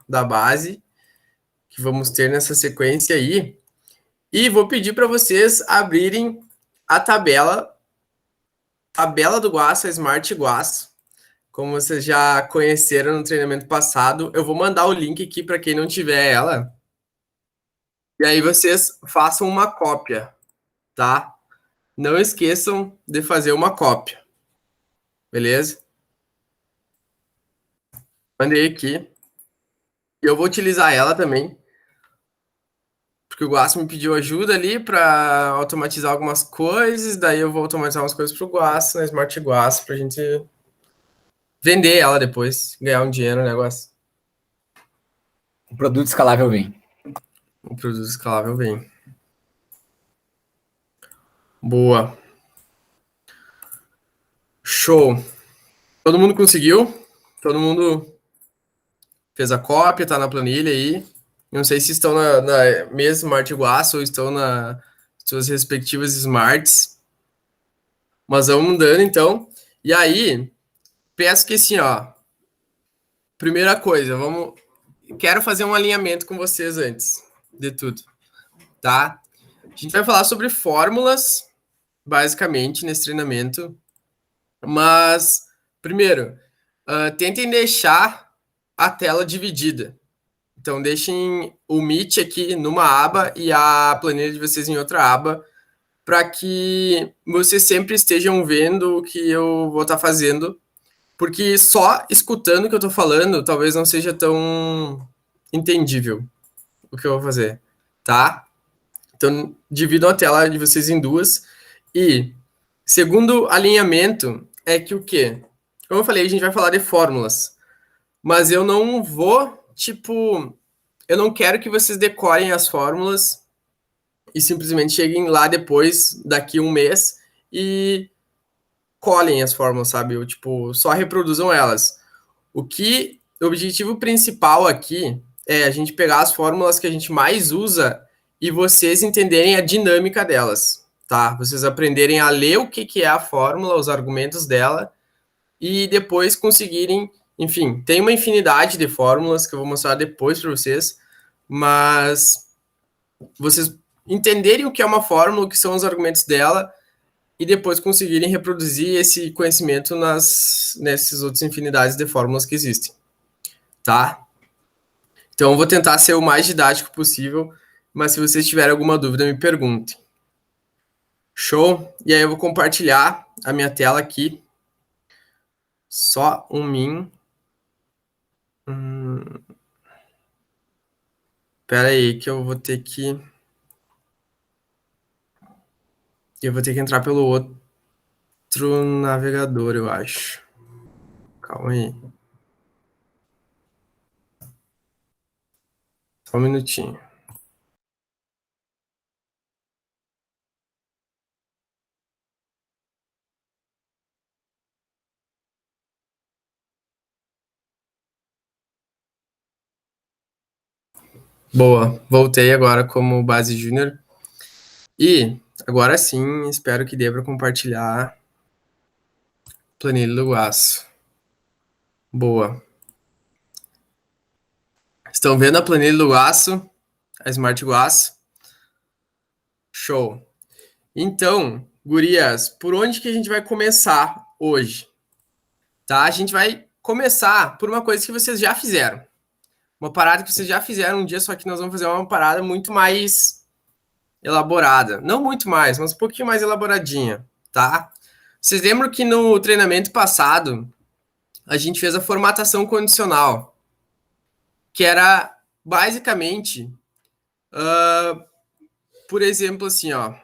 da base que vamos ter nessa sequência aí. E vou pedir para vocês abrirem a tabela do Guaço, a Smart Guaço, como vocês já conheceram no treinamento passado. Eu vou mandar o link aqui para quem não tiver ela. E aí vocês façam uma cópia, tá? Não esqueçam de fazer uma cópia. Beleza? Mandei aqui. E eu vou utilizar ela também, porque o Guaço me pediu ajuda ali para automatizar algumas coisas, daí eu vou automatizar umas coisas para o Guaço, na Smart Guaço, para a gente vender ela depois, ganhar um dinheiro no negócio. O produto escalável vem. O produto escalável vem. Boa. Show. Todo mundo conseguiu? Todo mundo fez a cópia, tá na planilha aí. Não sei se estão na mesma Smart Guaço ou estão nas suas respectivas Smarts. Mas vamos mudando então. E aí, peço que assim, ó. Primeira coisa, quero fazer um alinhamento com vocês antes de tudo, tá? A gente vai falar sobre fórmulas, basicamente, nesse treinamento. Mas, primeiro, tentem deixar a tela dividida. Então, deixem o Meet aqui numa aba e a planilha de vocês em outra aba, para que vocês sempre estejam vendo o que eu vou estar fazendo, porque só escutando o que eu estou falando, talvez não seja tão entendível o que eu vou fazer, tá? Então, dividam a tela de vocês em duas. E, segundo alinhamento, é que o quê? Como eu falei, a gente vai falar de fórmulas, mas eu não vou, eu não quero que vocês decorem as fórmulas e simplesmente cheguem lá depois, daqui um mês, e colhem as fórmulas, sabe? Só reproduzam elas. O objetivo principal aqui é a gente pegar as fórmulas que a gente mais usa e vocês entenderem a dinâmica delas, tá? Vocês aprenderem a ler o que é a fórmula, os argumentos dela, e depois conseguirem, enfim, tem uma infinidade de fórmulas que eu vou mostrar depois para vocês, mas vocês entenderem o que é uma fórmula, o que são os argumentos dela, e depois conseguirem reproduzir esse conhecimento nessas outras infinidades de fórmulas que existem, tá? Então, eu vou tentar ser o mais didático possível, mas se vocês tiverem alguma dúvida, me perguntem. Show? E aí eu vou compartilhar a minha tela aqui. Só um min. Espera aí que eu vou ter que... Eu vou ter que entrar pelo outro navegador, eu acho. Calma aí. Só um minutinho. Boa, voltei agora como base júnior. E agora sim, espero que dê para compartilhar a planilha do Guaço. Boa. Estão vendo a planilha do Guaço? A Smart Guaço? Show. Então, gurias, por onde que a gente vai começar hoje? Tá? A gente vai começar por uma coisa que vocês já fizeram. Uma parada que vocês já fizeram um dia, só que nós vamos fazer uma parada muito mais elaborada. Não muito mais, mas um pouquinho mais elaboradinha, tá? Vocês lembram que no treinamento passado a gente fez a formatação condicional, que era basicamente, por exemplo, assim, ó,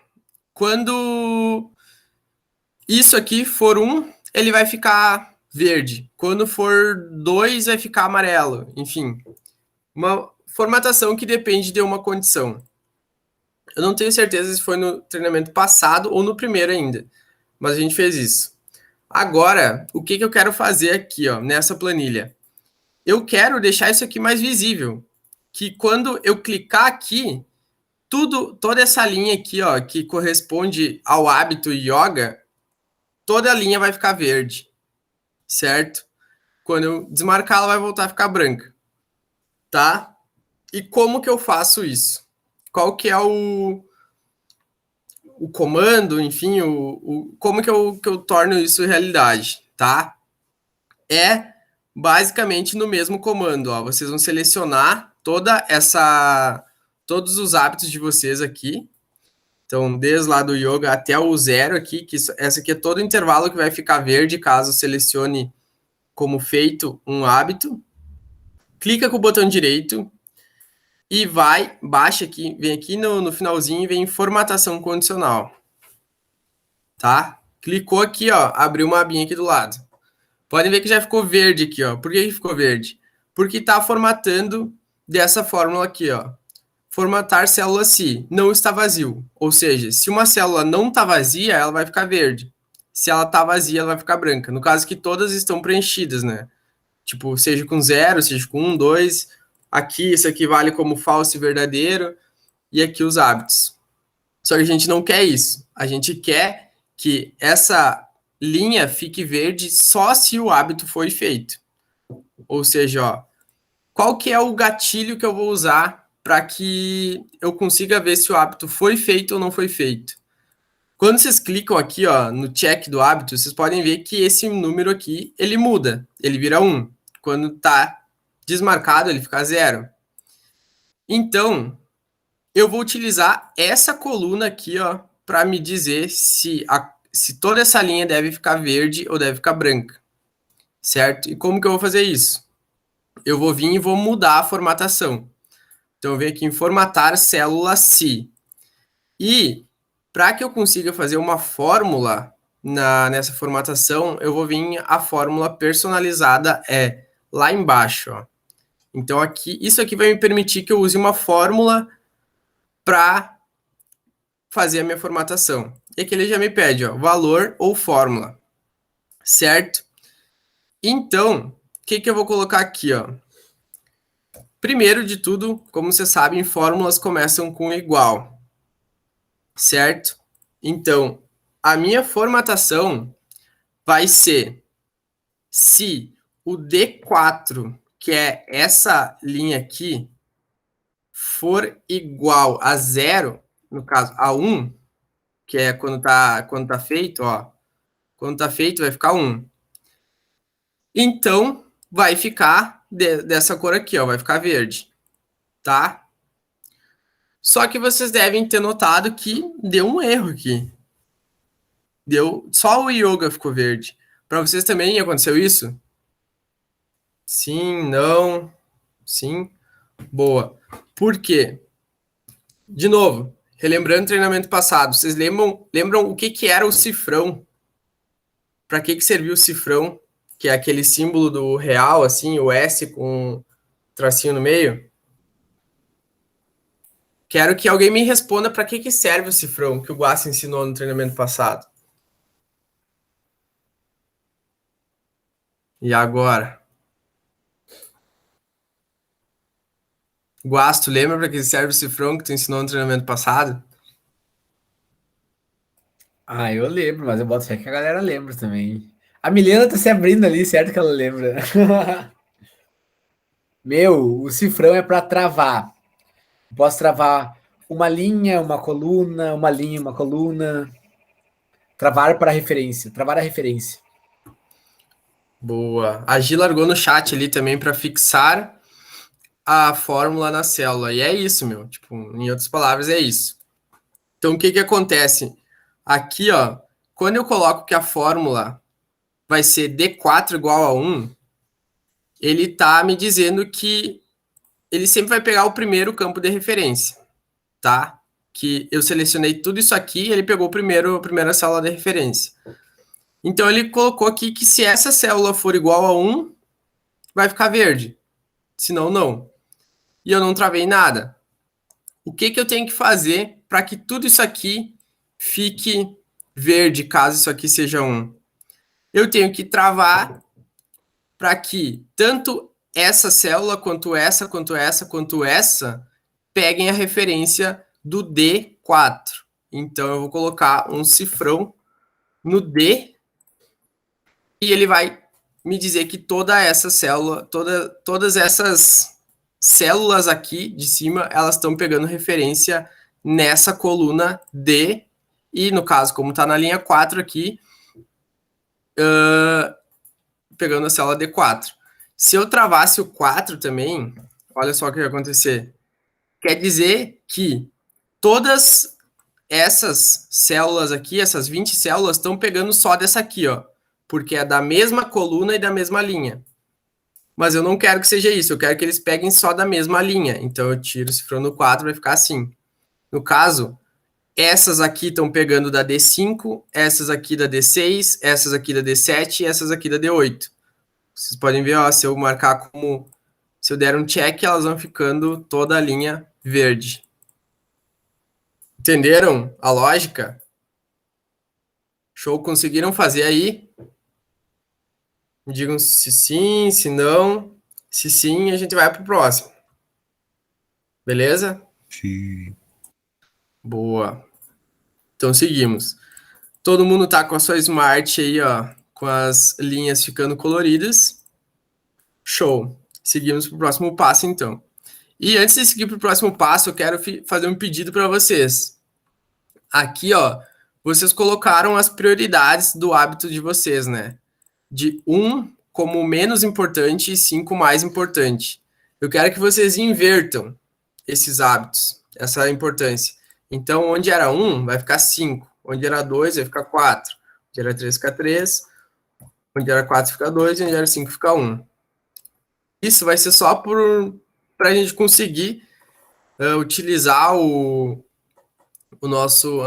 quando isso aqui for 1, ele vai ficar verde. Quando for 2, vai ficar amarelo. Enfim, uma formatação que depende de uma condição. Eu não tenho certeza se foi no treinamento passado ou no primeiro ainda, mas a gente fez isso. Agora, o que eu quero fazer aqui, ó, nessa planilha? Eu quero deixar isso aqui mais visível, que quando eu clicar aqui, toda essa linha aqui, ó, que corresponde ao hábito yoga, toda a linha vai ficar verde, certo? Quando eu desmarcar, ela vai voltar a ficar branca. tá? E como que eu faço isso? Qual que é o comando, enfim, como que eu torno isso realidade, tá? É basicamente no mesmo comando, ó. Vocês vão selecionar todos os hábitos de vocês aqui. Então, desde lá do yoga até o 0 aqui, essa aqui é todo o intervalo que vai ficar verde caso selecione como feito um hábito. Clica com o botão direito e baixa aqui, vem aqui no finalzinho e vem formatação condicional, tá? Clicou aqui, ó, abriu uma abinha aqui do lado. Podem ver que já ficou verde aqui, ó. Por que ficou verde? Porque está formatando dessa fórmula aqui, ó. Formatar célula se não está vazio. Ou seja, se uma célula não está vazia, ela vai ficar verde. Se ela está vazia, ela vai ficar branca. No caso que todas estão preenchidas, né? Tipo, seja com 0, seja com 1, 2. Aqui, isso aqui vale como falso e verdadeiro. E aqui os hábitos. Só que a gente não quer isso. A gente quer que essa linha fique verde só se o hábito foi feito. Ou seja, ó, qual que é o gatilho que eu vou usar para que eu consiga ver se o hábito foi feito ou não foi feito? Quando vocês clicam aqui, ó, no check do hábito, vocês podem ver que esse número aqui, ele muda, ele vira 1. Quando tá desmarcado, ele fica 0. Então, eu vou utilizar essa coluna aqui, ó, para me dizer se toda essa linha deve ficar verde ou deve ficar branca, certo? E como que eu vou fazer isso? Eu vou vir e vou mudar a formatação. Então, eu venho aqui em formatar célula se. E, para que eu consiga fazer uma fórmula nessa formatação, eu vou vir a fórmula personalizada lá embaixo, ó. Então, isso aqui vai me permitir que eu use uma fórmula para fazer a minha formatação. E aqui ele já me pede, ó, valor ou fórmula, certo? Então, o que eu vou colocar aqui, ó? Primeiro de tudo, como vocês sabem, fórmulas começam com igual, certo? Então, a minha formatação vai ser se o D4, que é essa linha aqui, for igual a 0, no caso, a 1, que é quando tá feito, ó. Quando tá feito, vai ficar 1. Então, vai ficar dessa cor aqui, ó, vai ficar verde, tá? Só que vocês devem ter notado que deu um erro aqui. Só o yoga ficou verde. Para vocês também aconteceu isso? Sim, não, sim, boa. Por quê? De novo, relembrando o treinamento passado, vocês lembram o que era o cifrão? Para que serviu o cifrão? Que é aquele símbolo do real, assim, o S com um tracinho no meio? Quero que alguém me responda para que serve o cifrão que o Guaça ensinou no treinamento passado. E agora? Guaça, tu lembra para que serve o cifrão que tu ensinou no treinamento passado? Ah, eu lembro, mas eu boto fé que a galera lembra também. A Milena tá se abrindo ali, certo que ela lembra. Meu, o cifrão é para travar. Posso travar uma linha, uma coluna, uma linha, uma coluna. Travar para referência, travar a referência. Boa. A Gi largou no chat ali também para fixar a fórmula na célula. E é isso, meu. Tipo, em outras palavras, é isso. Então, o que acontece? Aqui, ó, quando eu coloco que a fórmula vai ser D4 igual a 1, ele tá me dizendo que ele sempre vai pegar o primeiro campo de referência, tá? Que eu selecionei tudo isso aqui, ele pegou a primeira célula de referência. Então, ele colocou aqui que se essa célula for igual a 1, vai ficar verde. Senão, não. E eu não travei nada. O que eu tenho que fazer para que tudo isso aqui fique verde, caso isso aqui seja 1? Eu tenho que travar para que tanto essa célula, quanto essa, quanto essa, quanto essa, peguem a referência do D4. Então, eu vou colocar um cifrão no D e ele vai me dizer que toda essa célula, todas essas células aqui de cima, elas estão pegando referência nessa coluna D, e no caso, como está na linha 4 aqui, pegando a célula D4. Se eu travasse o 4 também, olha só o que vai acontecer. Quer dizer que todas essas células aqui, essas 20 células, estão pegando só dessa aqui, ó, porque é da mesma coluna e da mesma linha. Mas eu não quero que seja isso, eu quero que eles peguem só da mesma linha. Então eu tiro o cifrão do 4, vai ficar assim. No caso, essas aqui estão pegando da D5, essas aqui da D6, essas aqui da D7 e essas aqui da D8. Vocês podem ver, ó, se eu marcar como... Se eu der um check, elas vão ficando toda a linha verde. Entenderam a lógica? Show, conseguiram fazer aí? Me digam se sim, se não. Se sim, a gente vai para o próximo. Beleza? Sim. Boa. Então seguimos. Todo mundo tá com a sua Smart aí, ó, com as linhas ficando coloridas. Show. Seguimos para o próximo passo, então. E antes de seguir para o próximo passo, eu quero fazer um pedido para vocês. Aqui, ó, vocês colocaram as prioridades do hábito de vocês, né? De 1 como menos importante e 5 mais importante. Eu quero que vocês invertam esses hábitos, essa importância. Então, onde era 1, vai ficar 5. Onde era 2, vai ficar 4. Onde era 3, fica 3. Onde era 4, fica 2. E onde era 5, fica 1. Isso vai ser só para a gente conseguir utilizar a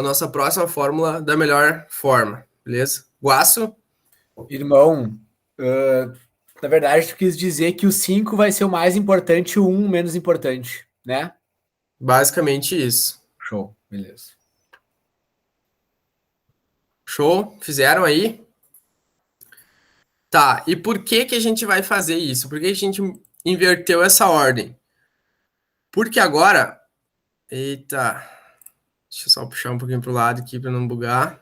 nossa próxima fórmula da melhor forma, beleza? Guaço? Irmão, na verdade, tu quis dizer que o 5 vai ser o mais importante e o 1 menos importante, né? Basicamente isso. Show, beleza. Show? Fizeram aí? Tá, e por que que a gente vai fazer isso? Por que a gente inverteu essa ordem? Porque agora... Eita... Deixa eu só puxar um pouquinho pro lado aqui para não bugar.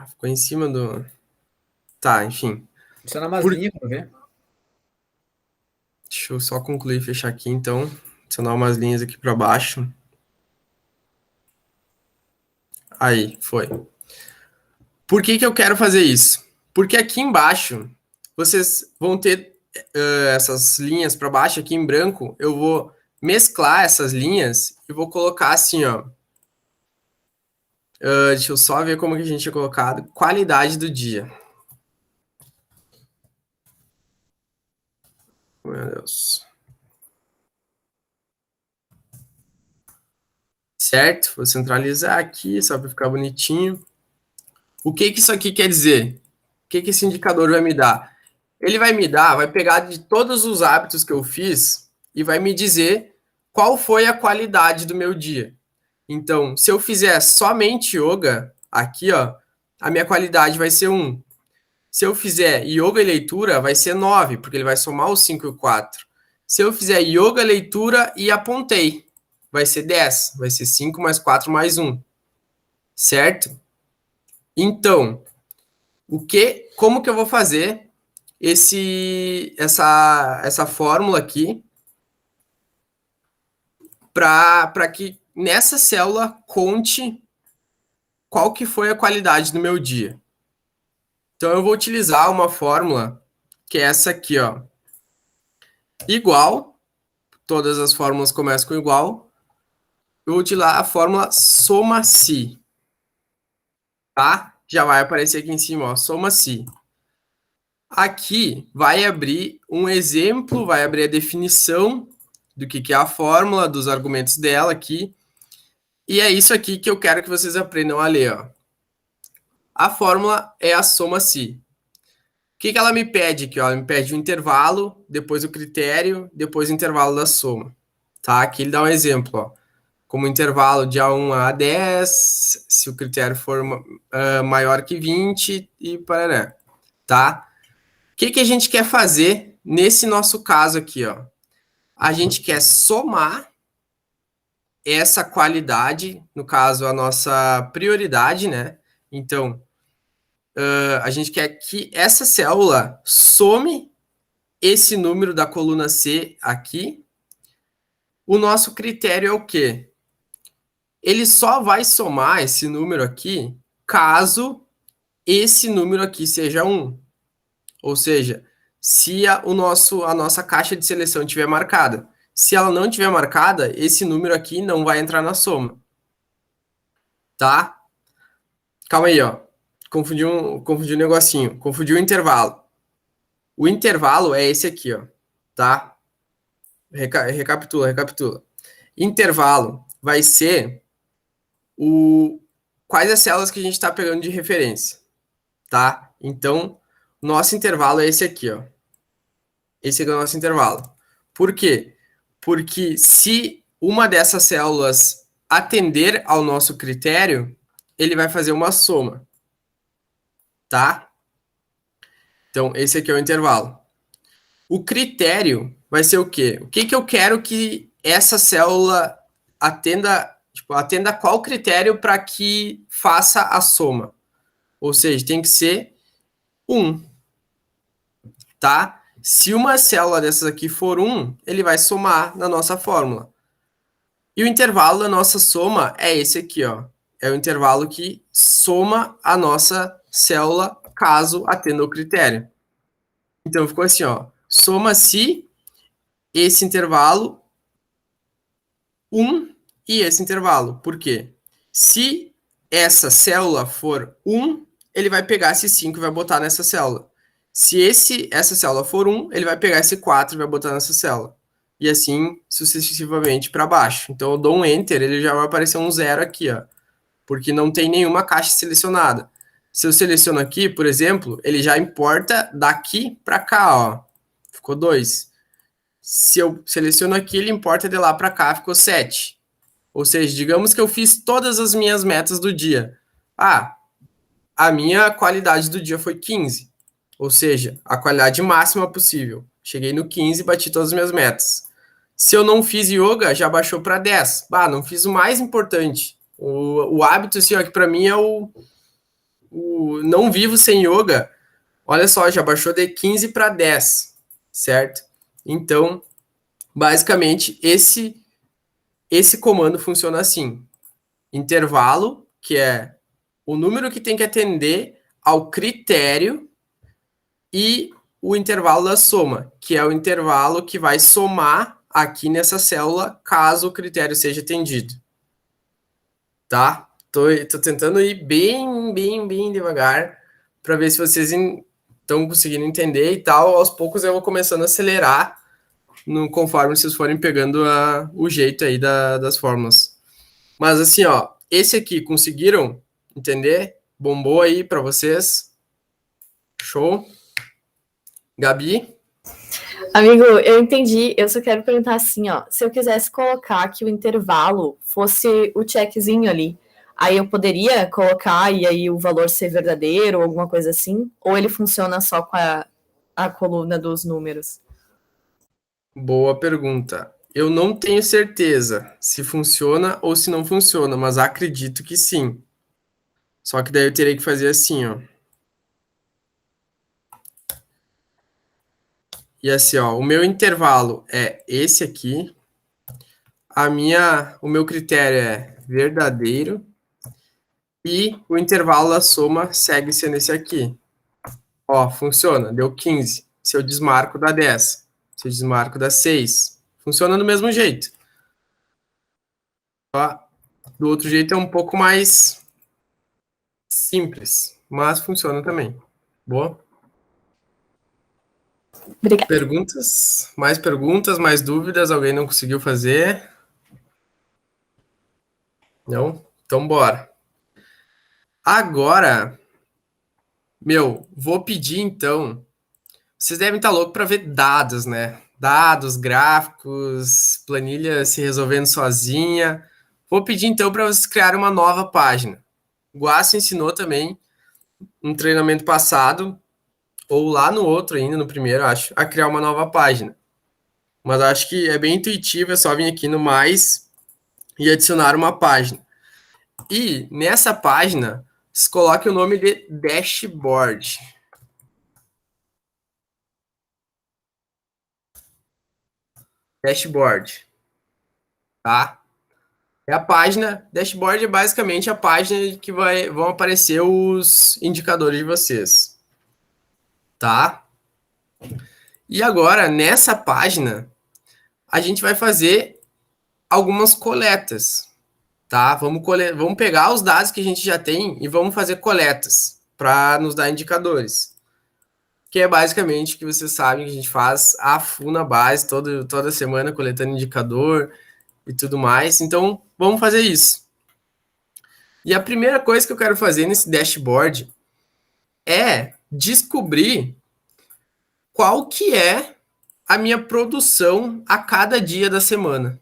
Ficou em cima do... Tá, enfim. Adiciona umas linhas para ver. Deixa eu só concluir e fechar aqui, então. Adicionar umas linhas aqui para baixo. Aí, foi. Por que que eu quero fazer isso? Porque aqui embaixo, vocês vão ter essas linhas para baixo, aqui em branco, eu vou mesclar essas linhas e vou colocar assim, ó. Deixa eu só ver como que a gente tinha colocado. Qualidade do dia. Meu Deus. Certo? Vou centralizar aqui, só para ficar bonitinho. O que que isso aqui quer dizer? O que que esse indicador vai me dar? Ele vai me dar, vai pegar de todos os hábitos que eu fiz e vai me dizer qual foi a qualidade do meu dia. Então, se eu fizer somente yoga, aqui, ó, a minha qualidade vai ser 1. Se eu fizer yoga e leitura, vai ser 9, porque ele vai somar os 5 e o 4. Se eu fizer yoga, leitura e apontei, vai ser 10. Vai ser 5 mais 4 mais 1. Certo? Então, como que eu vou fazer essa fórmula aqui para que nessa célula conte qual que foi a qualidade do meu dia. Então, eu vou utilizar uma fórmula que é essa aqui, ó. Igual, todas as fórmulas começam com igual. Eu vou utilizar a fórmula soma-se. Tá? Já vai aparecer aqui em cima, ó, soma-se. Aqui vai abrir um exemplo, vai abrir a definição do que é a fórmula, dos argumentos dela aqui. E é isso aqui que eu quero que vocês aprendam a ler, ó. A fórmula é a soma-se. O que ela me pede aqui? Ó? Ela me pede o intervalo, depois o critério, depois o intervalo da soma. Tá? Aqui ele dá um exemplo, ó. Como intervalo de A1 a A10, se o critério for maior que 20 e parará. Tá? O que a gente quer fazer nesse nosso caso aqui, ó? A gente quer somar essa qualidade, no caso, a nossa prioridade, né? Então, a gente quer que essa célula some esse número da coluna C aqui, o nosso critério é o quê? Ele só vai somar esse número aqui caso esse número aqui seja 1. Ou seja, se a nossa caixa de seleção estiver marcada. Se ela não estiver marcada, esse número aqui não vai entrar na soma. Tá? Calma aí, ó. Confundi um negocinho. Confundi o intervalo. O intervalo é esse aqui, ó. Tá? Recapitula. Intervalo vai ser quais as células que a gente está pegando de referência. Tá? Então, nosso intervalo é esse aqui, ó. Esse aqui é o nosso intervalo. Por quê? Porque se uma dessas células atender ao nosso critério, ele vai fazer uma soma. Tá? Então, esse aqui é o intervalo. O critério vai ser o quê? O que que eu quero que essa célula atenda, tipo, atenda qual critério para que faça a soma? Ou seja, tem que ser 1, tá? Se uma célula dessas aqui for 1, ele vai somar na nossa fórmula. E o intervalo da nossa soma é esse aqui, ó. É o intervalo que soma a nossa célula caso atenda o critério. Então ficou assim, ó. Soma-se esse intervalo 1 e esse intervalo. Por quê? Se essa célula for 1, ele vai pegar esse 5 e vai botar nessa célula. Se essa célula for 1, ele vai pegar esse 4 e vai botar nessa célula. E assim sucessivamente para baixo. Então eu dou um Enter, ele já vai aparecer um 0 aqui, ó. Porque não tem nenhuma caixa selecionada. Se eu seleciono aqui, por exemplo, ele já importa daqui para cá, ó. Ficou 2. Se eu seleciono aqui, ele importa de lá para cá, ficou 7. Ou seja, digamos que eu fiz todas as minhas metas do dia. Ah, a minha qualidade do dia foi 15. Ou seja, a qualidade máxima possível. Cheguei no 15 e bati todas as minhas metas. Se eu não fiz yoga, já baixou para 10. Bah, não fiz o mais importante. O hábito, assim, ó, que para mim é o não vivo sem yoga. Olha só, já baixou de 15 para 10, certo? Então, basicamente, esse comando funciona assim: intervalo, que é o número que tem que atender ao critério, e o intervalo da soma, que é o intervalo que vai somar aqui nessa célula caso o critério seja atendido. Tá? Tô tentando ir bem devagar para ver se vocês estão conseguindo entender e tal. Aos poucos eu vou começando a acelerar conforme vocês forem pegando o jeito aí das fórmulas. Mas assim, ó, esse aqui, conseguiram entender? Bombou aí para vocês? Show? Gabi? Amigo, eu entendi. Eu só quero perguntar assim, ó. Se eu quisesse colocar que o intervalo fosse o checkzinho ali, aí eu poderia colocar e aí o valor ser verdadeiro ou alguma coisa assim? Ou ele funciona só com a coluna dos números? Boa pergunta. Eu não tenho certeza se funciona ou se não funciona, mas acredito que sim. Só que daí eu teria que fazer assim, ó. E assim, ó, o meu intervalo é esse aqui. O meu critério é verdadeiro. E o intervalo da soma segue sendo esse aqui. Ó, funciona, deu 15. Se eu desmarco, dá 10. Se eu desmarco, dá 6. Funciona do mesmo jeito. Ó, do outro jeito é um pouco mais simples, mas funciona também. Boa? Obrigada. Perguntas, mais dúvidas? Alguém não conseguiu fazer? Não? Então bora. Agora, vou pedir então. Vocês devem estar loucos para ver dados, né? Dados, gráficos, planilha se resolvendo sozinha. Vou pedir então para vocês criarem uma nova página. O Guaço ensinou também um treinamento passado, ou lá no outro ainda, no primeiro, acho, a criar uma nova página. Mas acho que é bem intuitivo, é só vir aqui no mais e adicionar uma página. E nessa página, vocês coloquem o nome de dashboard. Dashboard, tá? É a página, dashboard é basicamente a página que vão aparecer os indicadores de vocês, tá? E agora, nessa página, a gente vai fazer algumas coletas, tá? Vamos pegar os dados que a gente já tem e vamos fazer coletas para nos dar indicadores. Que é basicamente o que vocês sabem que a gente faz a full na base, toda semana coletando indicador e tudo mais. Então, vamos fazer isso. E a primeira coisa que eu quero fazer nesse dashboard é descobrir qual que é a minha produção a cada dia da semana.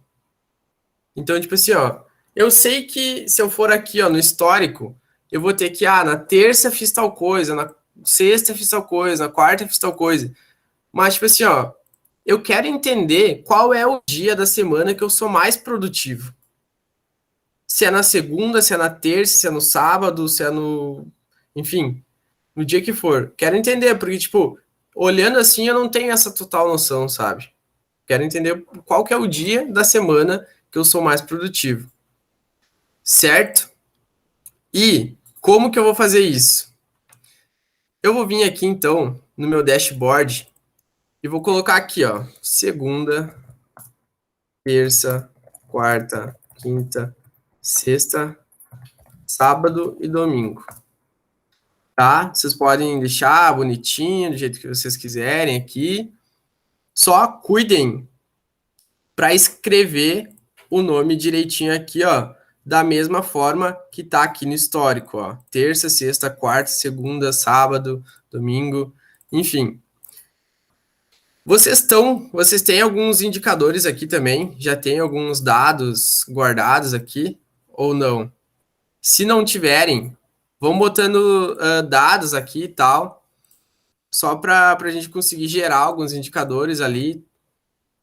Então, tipo assim, ó, eu sei que se eu for aqui, ó, no histórico, eu vou ter que, na terça fiz tal coisa, na sexta fiz tal coisa, na quarta fiz tal coisa. Mas, tipo assim, ó, eu quero entender qual é o dia da semana que eu sou mais produtivo. Se é na segunda, se é na terça, se é no sábado, se é no... Enfim, no dia que for. Quero entender, porque, tipo, olhando assim, eu não tenho essa total noção, sabe? Quero entender qual que é o dia da semana que eu sou mais produtivo. Certo? E como que eu vou fazer isso? Eu vou vir aqui, então, no meu dashboard e vou colocar aqui, ó, segunda, terça, quarta, quinta, sexta, sábado e domingo. Tá? Vocês podem deixar bonitinho, do jeito que vocês quiserem aqui. Só cuidem para escrever o nome direitinho aqui, ó, da mesma forma que tá aqui no histórico, ó. Terça, sexta, quarta, segunda, sábado, domingo, enfim. Vocês têm alguns indicadores aqui também? Já tem alguns dados guardados aqui ou não? Se não tiverem, vão botando dados aqui e tal, só para a gente conseguir gerar alguns indicadores ali.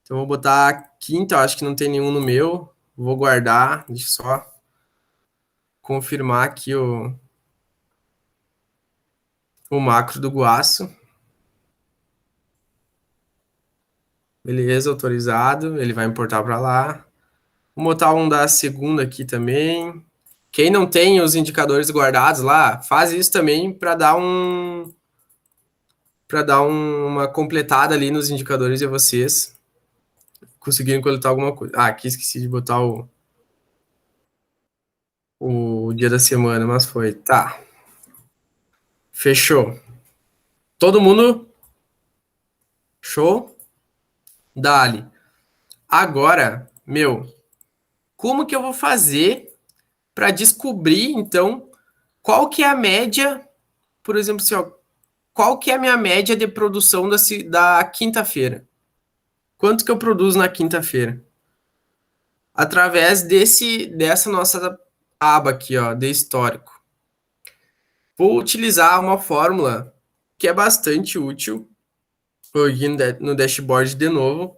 Então, vou botar quinta, eu acho que não tem nenhum no meu. Vou guardar, deixa eu só confirmar aqui o macro do Guaço. Beleza, autorizado. Ele vai importar para lá. Vou botar um da segunda aqui também. Quem não tem os indicadores guardados lá, faz isso também para dar uma completada ali nos indicadores de vocês conseguirem coletar alguma coisa. Aqui esqueci de botar o dia da semana, mas foi. Tá. Fechou. Todo mundo? Show? Dali. Agora, como que eu vou fazer para descobrir, então, qual que é a média, por exemplo, assim, ó, qual que é a minha média de produção da quinta-feira? Quanto que eu produzo na quinta-feira? Através dessa nossa aba aqui, ó, de histórico. Vou utilizar uma fórmula que é bastante útil. Vou ir no dashboard de novo.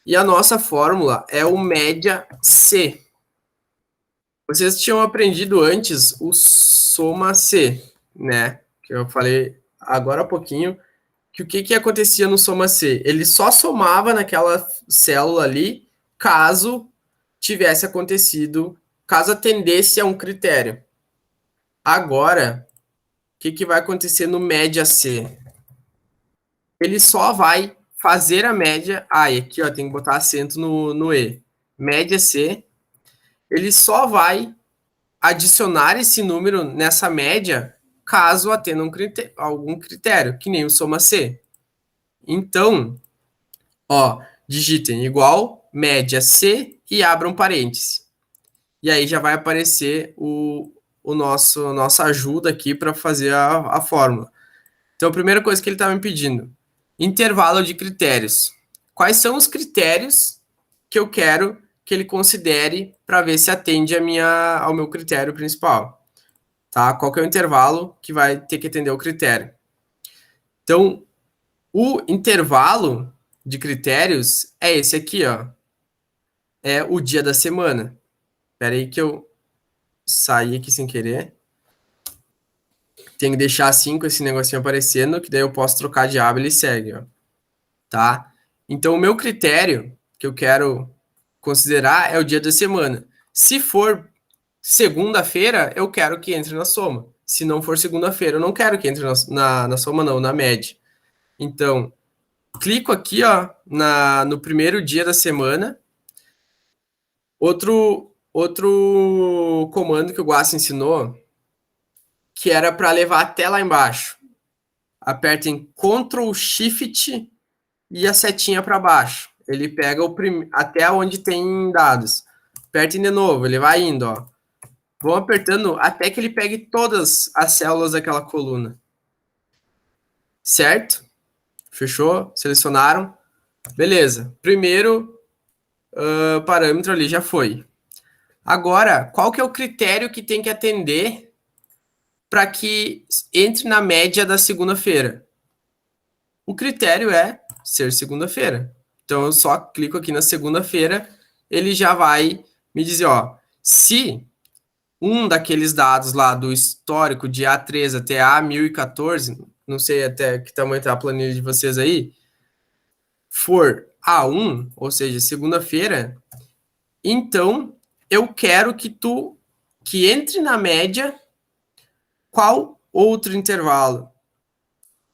E a nossa fórmula é o média C. Vocês tinham aprendido antes o soma C, né? Que eu falei agora há pouquinho que o que acontecia no soma C? Ele só somava naquela célula ali caso tivesse acontecido, caso atendesse a um critério. Agora, o que vai acontecer no média C? Ele só vai fazer a média. E aqui ó, tem que botar acento no E. Média C. Ele só vai adicionar esse número nessa média caso atenda algum critério, que nem o soma C. Então, ó, digitem igual média C e abram parênteses. E aí já vai aparecer nossa ajuda aqui para fazer a fórmula. Então, a primeira coisa que ele está me pedindo, intervalo de critérios. Quais são os critérios que eu quero que ele considere para ver se atende ao meu critério principal? Tá? Qual que é o intervalo que vai ter que atender o critério? Então, o intervalo de critérios é esse aqui, ó. É o dia da semana. Espera aí que eu saí aqui sem querer. Tem que deixar assim com esse negocinho aparecendo, que daí eu posso trocar de aba e ele segue, ó. Tá? Então, o meu critério que eu quero considerar é o dia da semana. Se for segunda-feira, eu quero que entre na soma. Se não for segunda-feira, eu não quero que entre na soma, não, na média. Então, clico aqui, ó, no primeiro dia da semana. Outro comando que o Guaxa ensinou, que era para levar até lá embaixo. Apertem Ctrl Shift e a setinha para baixo. Ele pega até onde tem dados. Apertem de novo, ele vai indo, ó. Vão apertando até que ele pegue todas as células daquela coluna. Certo? Fechou? Selecionaram? Beleza. Primeiro parâmetro ali já foi. Agora, qual que é o critério que tem que atender para que entre na média da segunda-feira? O critério é ser segunda-feira. Então, eu só clico aqui na segunda-feira, ele já vai me dizer, ó, se um daqueles dados lá do histórico de A3 até A1014, não sei até que tamanho está a planilha de vocês aí, for A1, ou seja, segunda-feira, então eu quero que entre na média qual outro intervalo?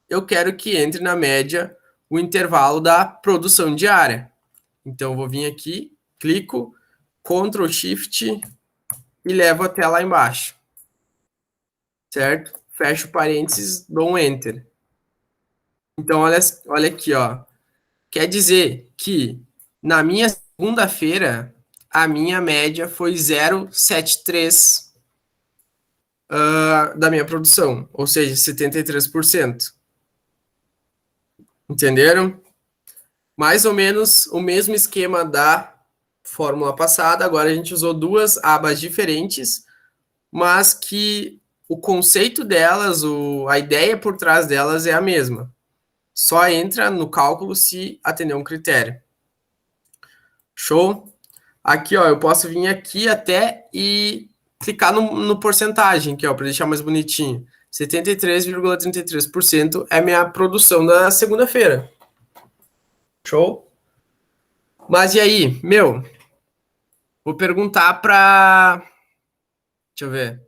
Eu quero que entre na média o intervalo da produção diária. Então, eu vou vir aqui, clico, Ctrl Shift e levo até lá embaixo. Certo? Fecho parênteses, dou um Enter. Então, olha aqui, ó. Quer dizer que na minha segunda-feira, a minha média foi 0,73 da minha produção, ou seja, 73%. Entenderam? Mais ou menos o mesmo esquema da fórmula passada, agora a gente usou duas abas diferentes, mas que o conceito delas, a ideia por trás delas é a mesma. Só entra no cálculo se atender um critério. Show? Aqui, ó, eu posso vir aqui até e clicar no porcentagem, que ó, para deixar mais bonitinho. 73,33% é minha produção da segunda-feira. Show? Mas e aí, meu? Vou perguntar para... Deixa eu ver.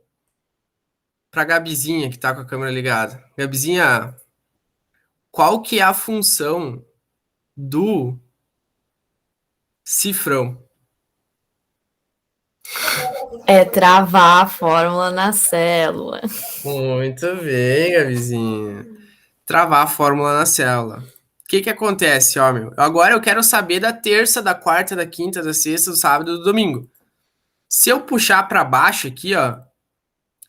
Para Gabizinha, que tá com a câmera ligada. Gabizinha, qual que é a função do cifrão? É travar a fórmula na célula. Muito bem, Gabizinha. Travar a fórmula na célula. O que acontece, ó, meu? Agora eu quero saber da terça, da quarta, da quinta, da sexta, do sábado e do domingo. Se eu puxar para baixo aqui, ó,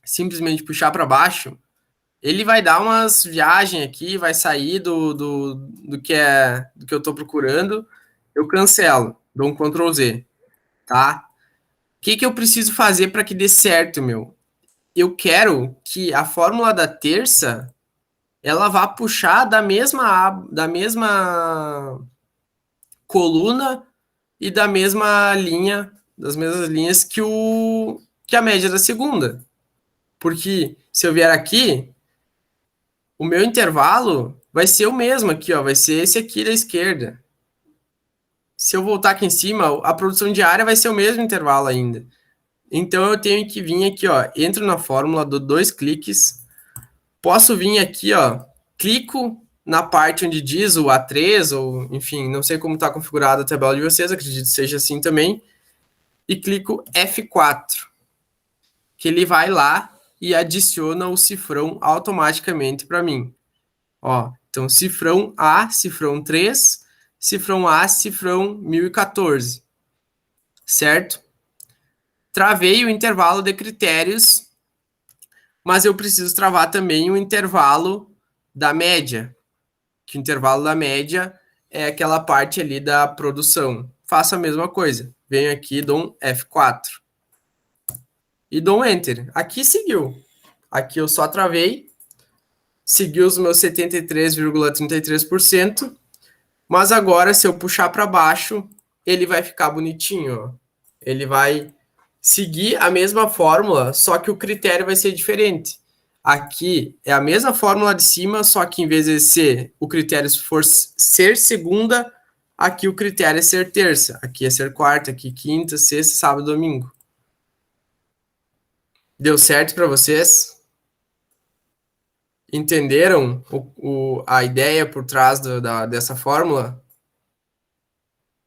simplesmente puxar para baixo, ele vai dar umas viagens aqui, vai sair do que eu estou procurando, eu cancelo, dou um Ctrl Z, tá? O que eu preciso fazer para que dê certo, meu? Eu quero que a fórmula da terça ela vá puxar da mesma coluna e da mesma linha, das mesmas linhas que a média da segunda. Porque se eu vier aqui, o meu intervalo vai ser o mesmo aqui, ó, vai ser esse aqui da esquerda. Se eu voltar aqui em cima, a produção diária vai ser o mesmo intervalo ainda. Então eu tenho que vir aqui, ó, entro na fórmula, dou 2 cliques, posso vir aqui, ó, clico na parte onde diz o A3, ou enfim, não sei como está configurada a tabela de vocês, acredito que seja assim também, e clico F4, que ele vai lá e adiciona o cifrão automaticamente para mim. Ó, então, cifrão A, cifrão 3, cifrão A, cifrão 1014, certo? Travei o intervalo de critérios, mas eu preciso travar também o intervalo da média, que o intervalo da média é aquela parte ali da produção. Faço a mesma coisa. Venho aqui, dou um F4. E dou um Enter. Aqui seguiu. Aqui eu só travei. Seguiu os meus 73,33%. Mas agora, se eu puxar para baixo, ele vai ficar bonitinho. Ó. Ele vai seguir a mesma fórmula, só que o critério vai ser diferente. Aqui é a mesma fórmula de cima, só que em vez de ser o critério for ser segunda, Aqui o critério é ser terça, aqui é ser quarta, aqui quinta, sexta, sábado, domingo. Deu certo para vocês? Entenderam a ideia por trás dessa fórmula?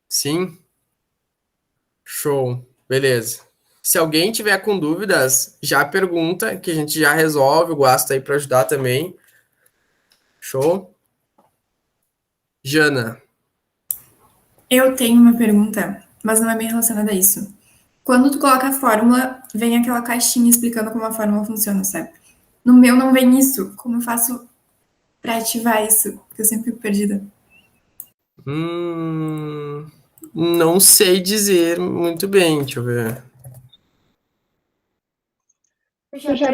Sim? Show. Beleza. Se alguém tiver com dúvidas, já pergunta, que a gente já resolve. O Guasto tá aí para ajudar também. Show? Jana. Eu tenho uma pergunta, mas não é bem relacionada a isso. Quando tu coloca a fórmula, vem aquela caixinha explicando como a fórmula funciona, sabe? No meu não vem isso. Como eu faço pra ativar isso? Porque eu sempre fico perdida. Não sei dizer muito bem, deixa eu ver. Já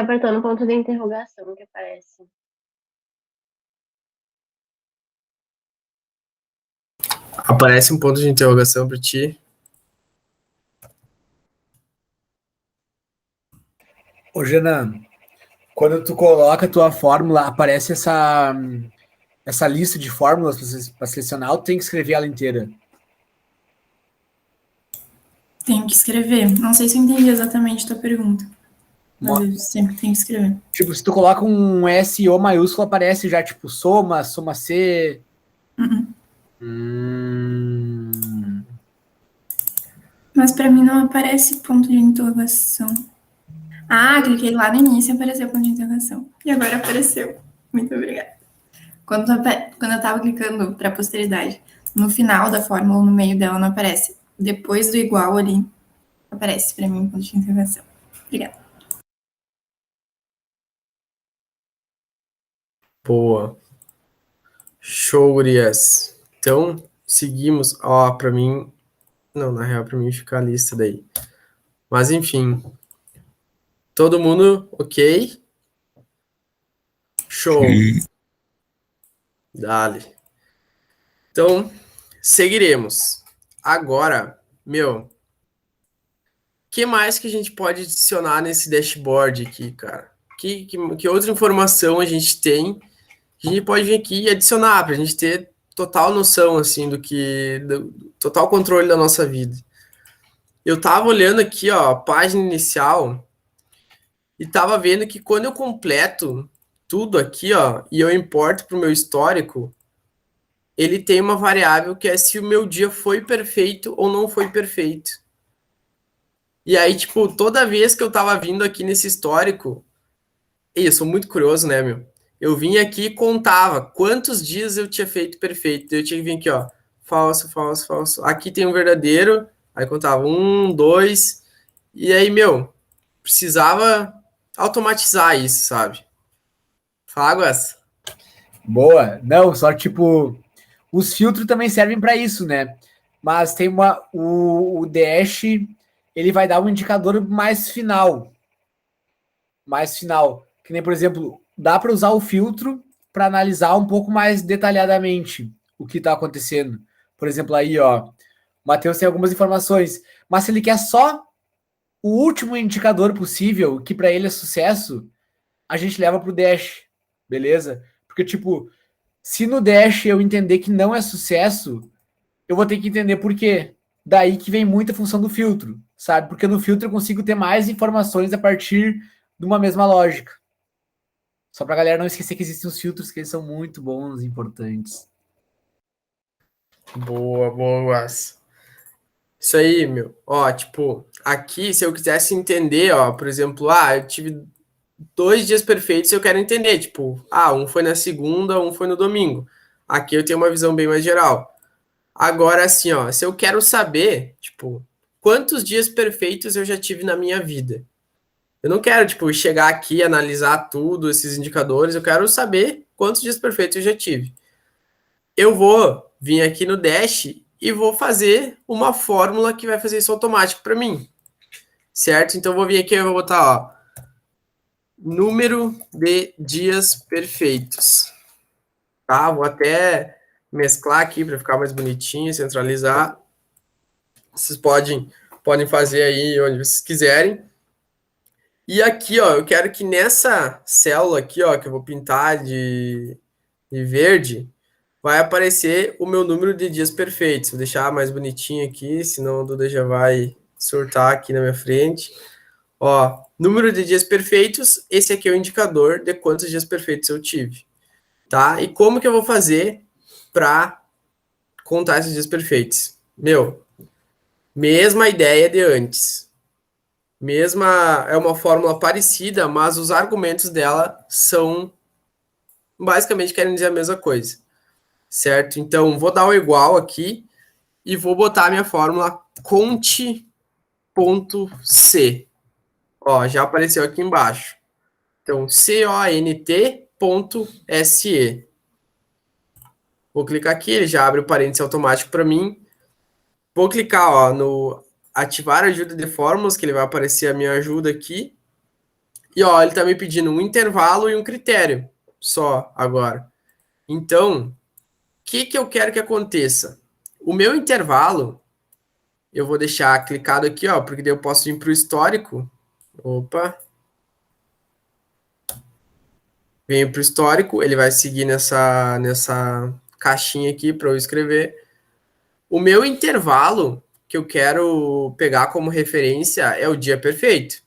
apertou no ponto de interrogação que aparece. Aparece um ponto de interrogação para ti. Ô, Renan, quando tu coloca a tua fórmula, aparece essa lista de fórmulas para selecionar, ou tu tem que escrever ela inteira? Tenho que escrever. Não sei se eu entendi exatamente a tua pergunta. Mas eu sempre tenho que escrever. Tipo, se tu coloca um SO maiúsculo, aparece já, tipo, soma C. Mas pra mim não aparece ponto de interrogação. Ah, cliquei lá no início e apareceu ponto de interrogação. E agora apareceu. Muito obrigada. Quando eu tava clicando pra posteridade, no final da fórmula ou no meio dela não aparece. Depois do igual ali, aparece pra mim ponto de interrogação. Obrigada. Boa. Show, gurias. Então, seguimos. Ó, pra mim... Não, na real, pra mim fica a lista daí. Mas, enfim. Todo mundo ok? Show. Dale. Então, seguiremos. Agora, o que mais que a gente pode adicionar nesse dashboard aqui, cara? Que outra informação a gente tem que a gente pode vir aqui e adicionar para a gente ter total noção, assim, do total controle da nossa vida. Eu tava olhando aqui, ó, a página inicial e tava vendo que quando eu completo tudo aqui, ó, e eu importo para o meu histórico, ele tem uma variável que é se o meu dia foi perfeito ou não foi perfeito. E aí, tipo, toda vez que eu tava vindo aqui nesse histórico, eu sou muito curioso, né, meu? Eu vinha aqui e contava quantos dias eu tinha feito perfeito. Eu tinha que vir aqui, ó, falso, falso, falso. Aqui tem um verdadeiro, aí contava 1, 2, e aí, precisava automatizar isso, sabe? Fáguas. Boa. Não, só tipo, os filtros também servem para isso, né? Mas tem o Dash, ele vai dar um indicador mais final. Que nem, por exemplo, dá para usar o filtro para analisar um pouco mais detalhadamente o que está acontecendo. Por exemplo, aí, ó, o Matheus tem algumas informações, mas se ele quer só o último indicador possível, que para ele é sucesso, a gente leva para o Dash, beleza? Porque, tipo, se no Dash eu entender que não é sucesso, eu vou ter que entender por quê. Daí que vem muita função do filtro, sabe? Porque no filtro eu consigo ter mais informações a partir de uma mesma lógica. Só pra galera não esquecer que existem os filtros que eles são muito bons e importantes. Boa, boa. Isso aí, Ó, tipo, aqui, se eu quisesse entender, ó, por exemplo, eu tive 2 dias perfeitos, eu quero entender, tipo, um foi na segunda, um foi no domingo. Aqui eu tenho uma visão bem mais geral. Agora, assim, ó, se eu quero saber, tipo, quantos dias perfeitos eu já tive na minha vida. Eu não quero, tipo, chegar aqui e analisar tudo, esses indicadores, eu quero saber quantos dias perfeitos eu já tive. Eu vou vir aqui no Dash e vou fazer uma fórmula que vai fazer isso automático para mim. Certo? Então, eu vou vir aqui e vou botar, ó, número de dias perfeitos. Tá? Vou até mesclar aqui para ficar mais bonitinho, centralizar. Vocês podem fazer aí onde vocês quiserem. E aqui, ó, eu quero que nessa célula aqui, ó, que eu vou pintar de verde, vai aparecer o meu número de dias perfeitos. Vou deixar mais bonitinho aqui, senão o Duda já vai surtar aqui na minha frente. Ó, número de dias perfeitos, esse aqui é o indicador de quantos dias perfeitos eu tive, tá? E como que eu vou fazer para contar esses dias perfeitos? Meu, mesma ideia de antes. É uma fórmula parecida, mas os argumentos dela são basicamente querem dizer a mesma coisa, certo? Então, vou dar o igual aqui e vou botar a minha fórmula conte.c. Ó, já apareceu aqui embaixo. Então, cont.se. Vou clicar aqui, ele já abre o parênteses automático para mim. Vou clicar, ó, no ativar ajuda de fórmulas, que ele vai aparecer a minha ajuda aqui. E, ó, ele está me pedindo um intervalo e um critério só agora. Então, o que eu quero que aconteça? O meu intervalo, eu vou deixar clicado aqui, ó, porque daí eu posso ir para o histórico. Opa. Venho para o histórico, ele vai seguir nessa caixinha aqui para eu escrever. O meu intervalo que eu quero pegar como referência é o dia perfeito.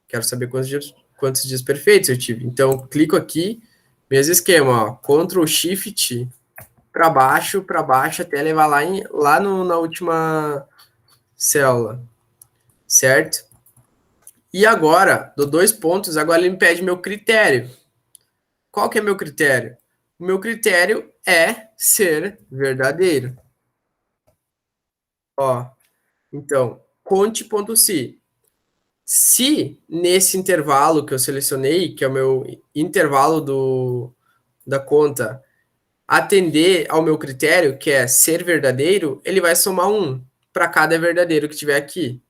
Quero saber quantos dias perfeitos eu tive. Então, clico aqui, mesmo esquema, ó, Ctrl Shift para baixo, até levar na última célula, certo? E agora, dou 2 pontos, agora ele me pede meu critério. Qual que é meu critério? O meu critério é ser verdadeiro. Ó, então, conte.se. Se nesse intervalo que eu selecionei, que é o meu intervalo da conta, atender ao meu critério, que é ser verdadeiro, ele vai somar 1 para cada verdadeiro que tiver aqui,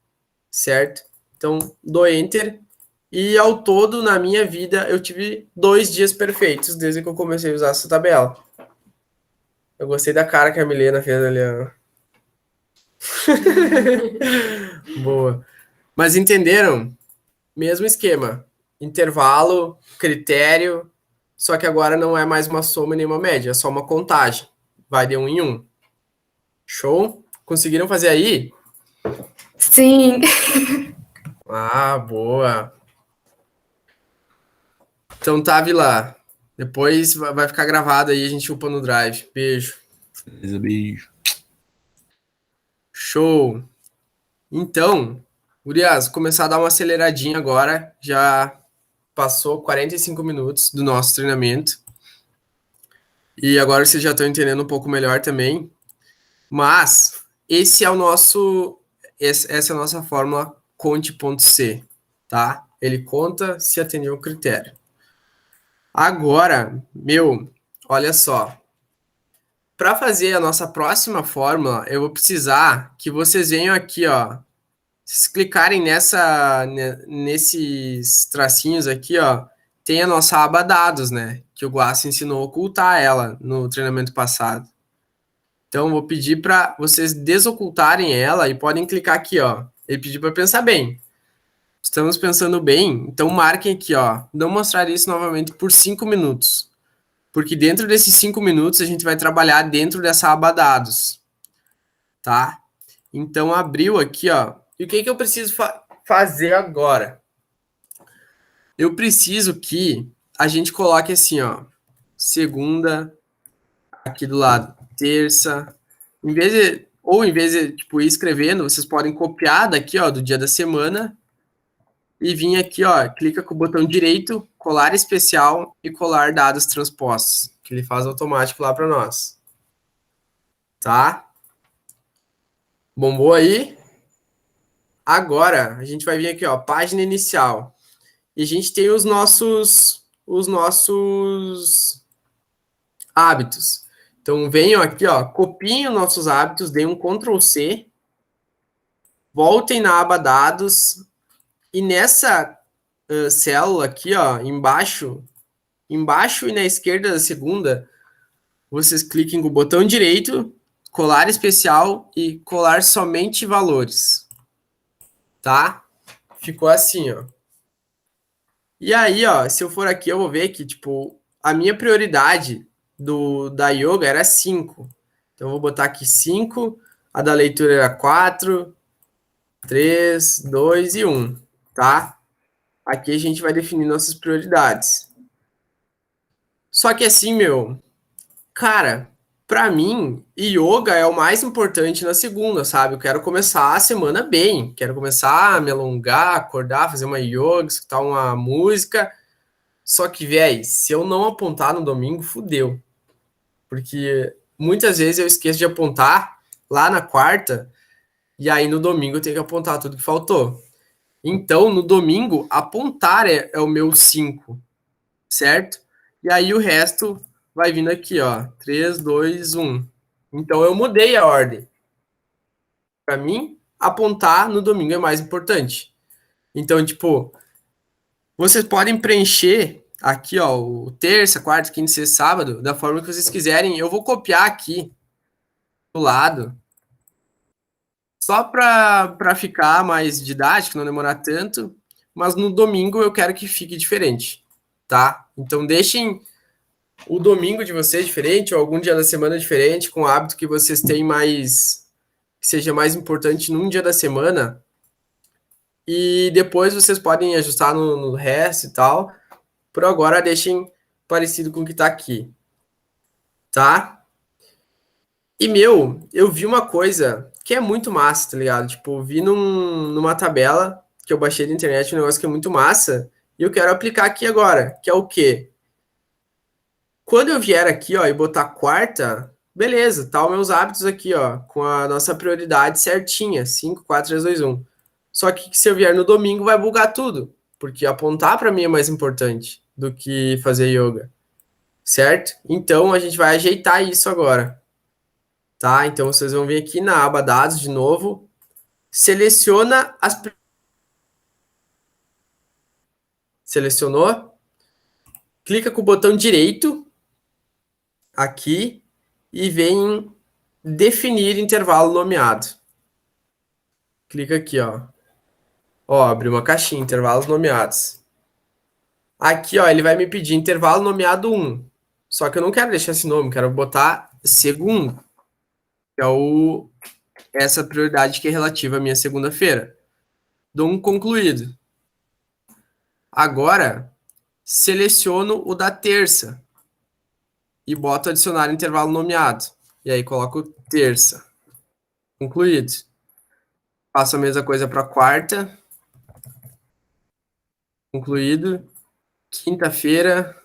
certo? Então, dou Enter. E ao todo, na minha vida, eu tive 2 dias perfeitos desde que eu comecei a usar essa tabela. Eu gostei da cara que a Milena fez ali, ó. Boa. Mas entenderam? Mesmo esquema. Intervalo, critério, só que agora não é mais uma soma nem uma média, é só uma contagem. Vai de 1 em 1. Show? Conseguiram fazer aí? Sim. Ah, boa. Então tá, Vila. Depois vai ficar gravado aí, a gente upa no Drive. Beijo. Beijo. Show. Então, gurias, começar a dar uma aceleradinha agora. Já passou 45 minutos do nosso treinamento. E agora vocês já estão entendendo um pouco melhor também. Mas essa é a nossa fórmula conte.c, tá? Ele conta se atender ao critério. Agora, olha só. Para fazer a nossa próxima fórmula, eu vou precisar que vocês venham aqui, ó. Se clicarem nesses tracinhos aqui, ó, tem a nossa aba dados, né? Que o Guaça ensinou a ocultar ela no treinamento passado. Então, vou pedir para vocês desocultarem ela e podem clicar aqui, ó. Ele pediu para pensar bem. Estamos pensando bem, então marquem aqui, ó. Não mostrar isso novamente por 5 minutos. Porque dentro desses 5 minutos a gente vai trabalhar dentro dessa aba dados. Tá? Então, abriu aqui, ó. E o que eu preciso fazer agora? Eu preciso que a gente coloque assim, ó. Segunda, aqui do lado, terça. Em vez de tipo, ir escrevendo, vocês podem copiar daqui, ó, do dia da semana e vir aqui, ó, clica com o botão direito, colar especial e colar dados transpostos, que ele faz automático lá para nós. Tá? Bombou aí? Agora, a gente vai vir aqui, ó, página inicial. E a gente tem os nossos hábitos. Então, venham aqui, ó, copiem os nossos hábitos, deem um Ctrl C, voltem na aba dados, e nessa célula aqui, ó, embaixo e na esquerda da segunda, vocês cliquem com o botão direito, colar especial e colar somente valores. Tá? Ficou assim, ó. E aí, ó, se eu for aqui, eu vou ver que, tipo, a minha prioridade da yoga era 5. Então, eu vou botar aqui 5. A da leitura era 4, 3, 2 e 1, tá? Aqui a gente vai definir nossas prioridades. Só que assim, cara, pra mim, yoga é o mais importante na segunda, sabe? Eu quero começar a semana bem, quero começar a me alongar, acordar, fazer uma yoga, escutar uma música. Só que, véi, se eu não apontar no domingo, fudeu. Porque muitas vezes eu esqueço de apontar lá na quarta, e aí no domingo eu tenho que apontar tudo que faltou. Então, no domingo, apontar é o meu 5, certo? E aí o resto vai vindo aqui, ó. 3, 2, 1. Então eu mudei a ordem. Para mim, apontar no domingo é mais importante. Então, tipo, vocês podem preencher aqui, ó, o terça, quarta, quinta, sexta, sábado, da forma que vocês quiserem. Eu vou copiar aqui do lado, só para ficar mais didático, não demorar tanto. Mas no domingo eu quero que fique diferente, tá? Então deixem o domingo de vocês diferente, ou algum dia da semana diferente, com o hábito que vocês têm mais, que seja mais importante num dia da semana, e depois vocês podem ajustar no resto e tal. Por agora, deixem parecido com o que tá aqui, tá? E, eu vi uma coisa que é muito massa, tá ligado? Tipo, eu vi numa tabela que eu baixei da internet, um negócio que é muito massa, e eu quero aplicar aqui agora, que é o quê? Quando eu vier aqui, ó, e botar quarta, beleza, tá os meus hábitos aqui, ó, com a nossa prioridade certinha, 5, 4, 3, 2, 1. Só que se eu vier no domingo, vai bugar tudo, porque apontar para mim é mais importante do que fazer yoga, certo? Então, a gente vai ajeitar isso agora, tá? Então, vocês vão vir aqui na aba dados de novo, seleciona Selecionou? Clica com o botão direito aqui e vem em definir intervalo nomeado. Clica aqui, ó. Ó, abriu uma caixinha, intervalos nomeados. Aqui, ó, ele vai me pedir intervalo nomeado 1. Só que eu não quero deixar esse nome, quero botar segundo, que é essa prioridade que é relativa à minha segunda-feira. Dou um concluído. Agora, seleciono o da terça e boto adicionar intervalo nomeado. E aí coloco terça. Concluído. Faço a mesma coisa para quarta. Concluído. Quinta-feira.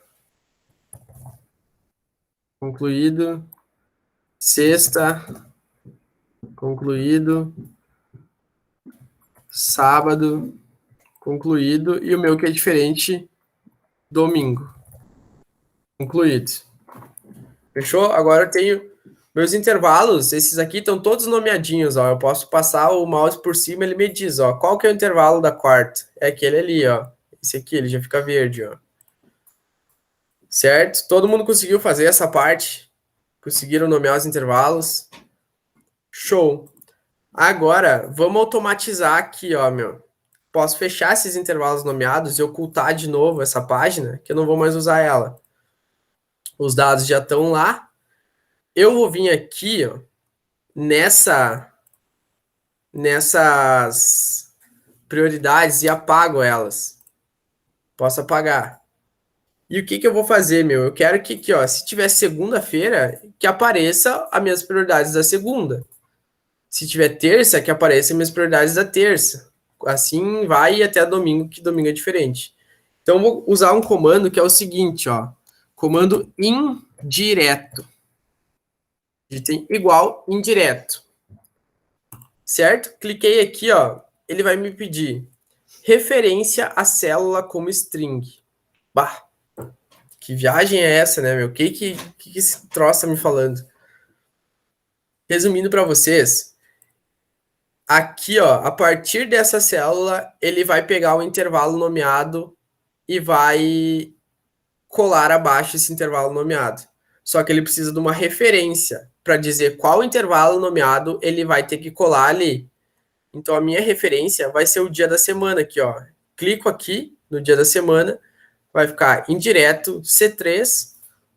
Concluído. Sexta. Concluído. Sábado. Concluído. E o meu que é diferente, domingo. Concluído. Fechou? Agora eu tenho meus intervalos. Esses aqui estão todos nomeadinhos, ó. Eu posso passar o mouse por cima, ele me diz, ó, qual que é o intervalo da quarta? É aquele ali, ó. Esse aqui, ele já fica verde, ó. Certo? Todo mundo conseguiu fazer essa parte? Conseguiram nomear os intervalos? Show! Agora, vamos automatizar aqui, ó, Posso fechar esses intervalos nomeados e ocultar de novo essa página, que eu não vou mais usar ela. Os dados já estão lá. Eu vou vir aqui, ó, nessas prioridades e apago elas. Posso apagar. E o que eu vou fazer, Eu quero que aqui, ó, se tiver segunda-feira, que apareça as minhas prioridades da segunda. Se tiver terça, que apareça as minhas prioridades da terça. Assim vai até domingo, que domingo é diferente. Então, eu vou usar um comando que é o seguinte, ó. Comando indireto. Tem igual indireto. Certo? Cliquei aqui, ó. Ele vai me pedir referência à célula como string. Bah, que viagem é essa, né, O que esse troço tá me falando? Resumindo para vocês, aqui, ó, a partir dessa célula, ele vai pegar o intervalo nomeado e vai colar abaixo esse intervalo nomeado. Só que ele precisa de uma referência para dizer qual intervalo nomeado ele vai ter que colar ali. Então, a minha referência vai ser o dia da semana aqui, ó. Clico aqui no dia da semana, vai ficar indireto C3,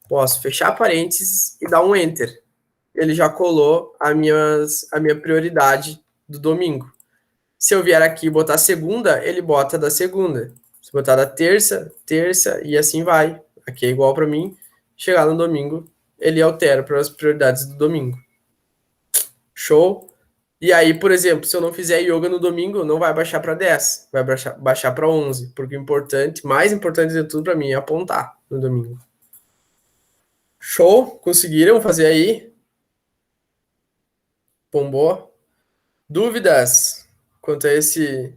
posso fechar parênteses e dar um Enter. Ele já colou a minha prioridade do domingo. Se eu vier aqui e botar segunda, ele bota da segunda. Se botar da terça, terça, e assim vai. Aqui é igual para mim. Chegar no domingo, ele altera para as prioridades do domingo. Show? E aí, por exemplo, se eu não fizer yoga no domingo, não vai baixar para 10, vai baixar para 11, porque o importante, mais importante de tudo para mim é apontar no domingo. Show? Conseguiram fazer aí? Bombou? Dúvidas quanto a esse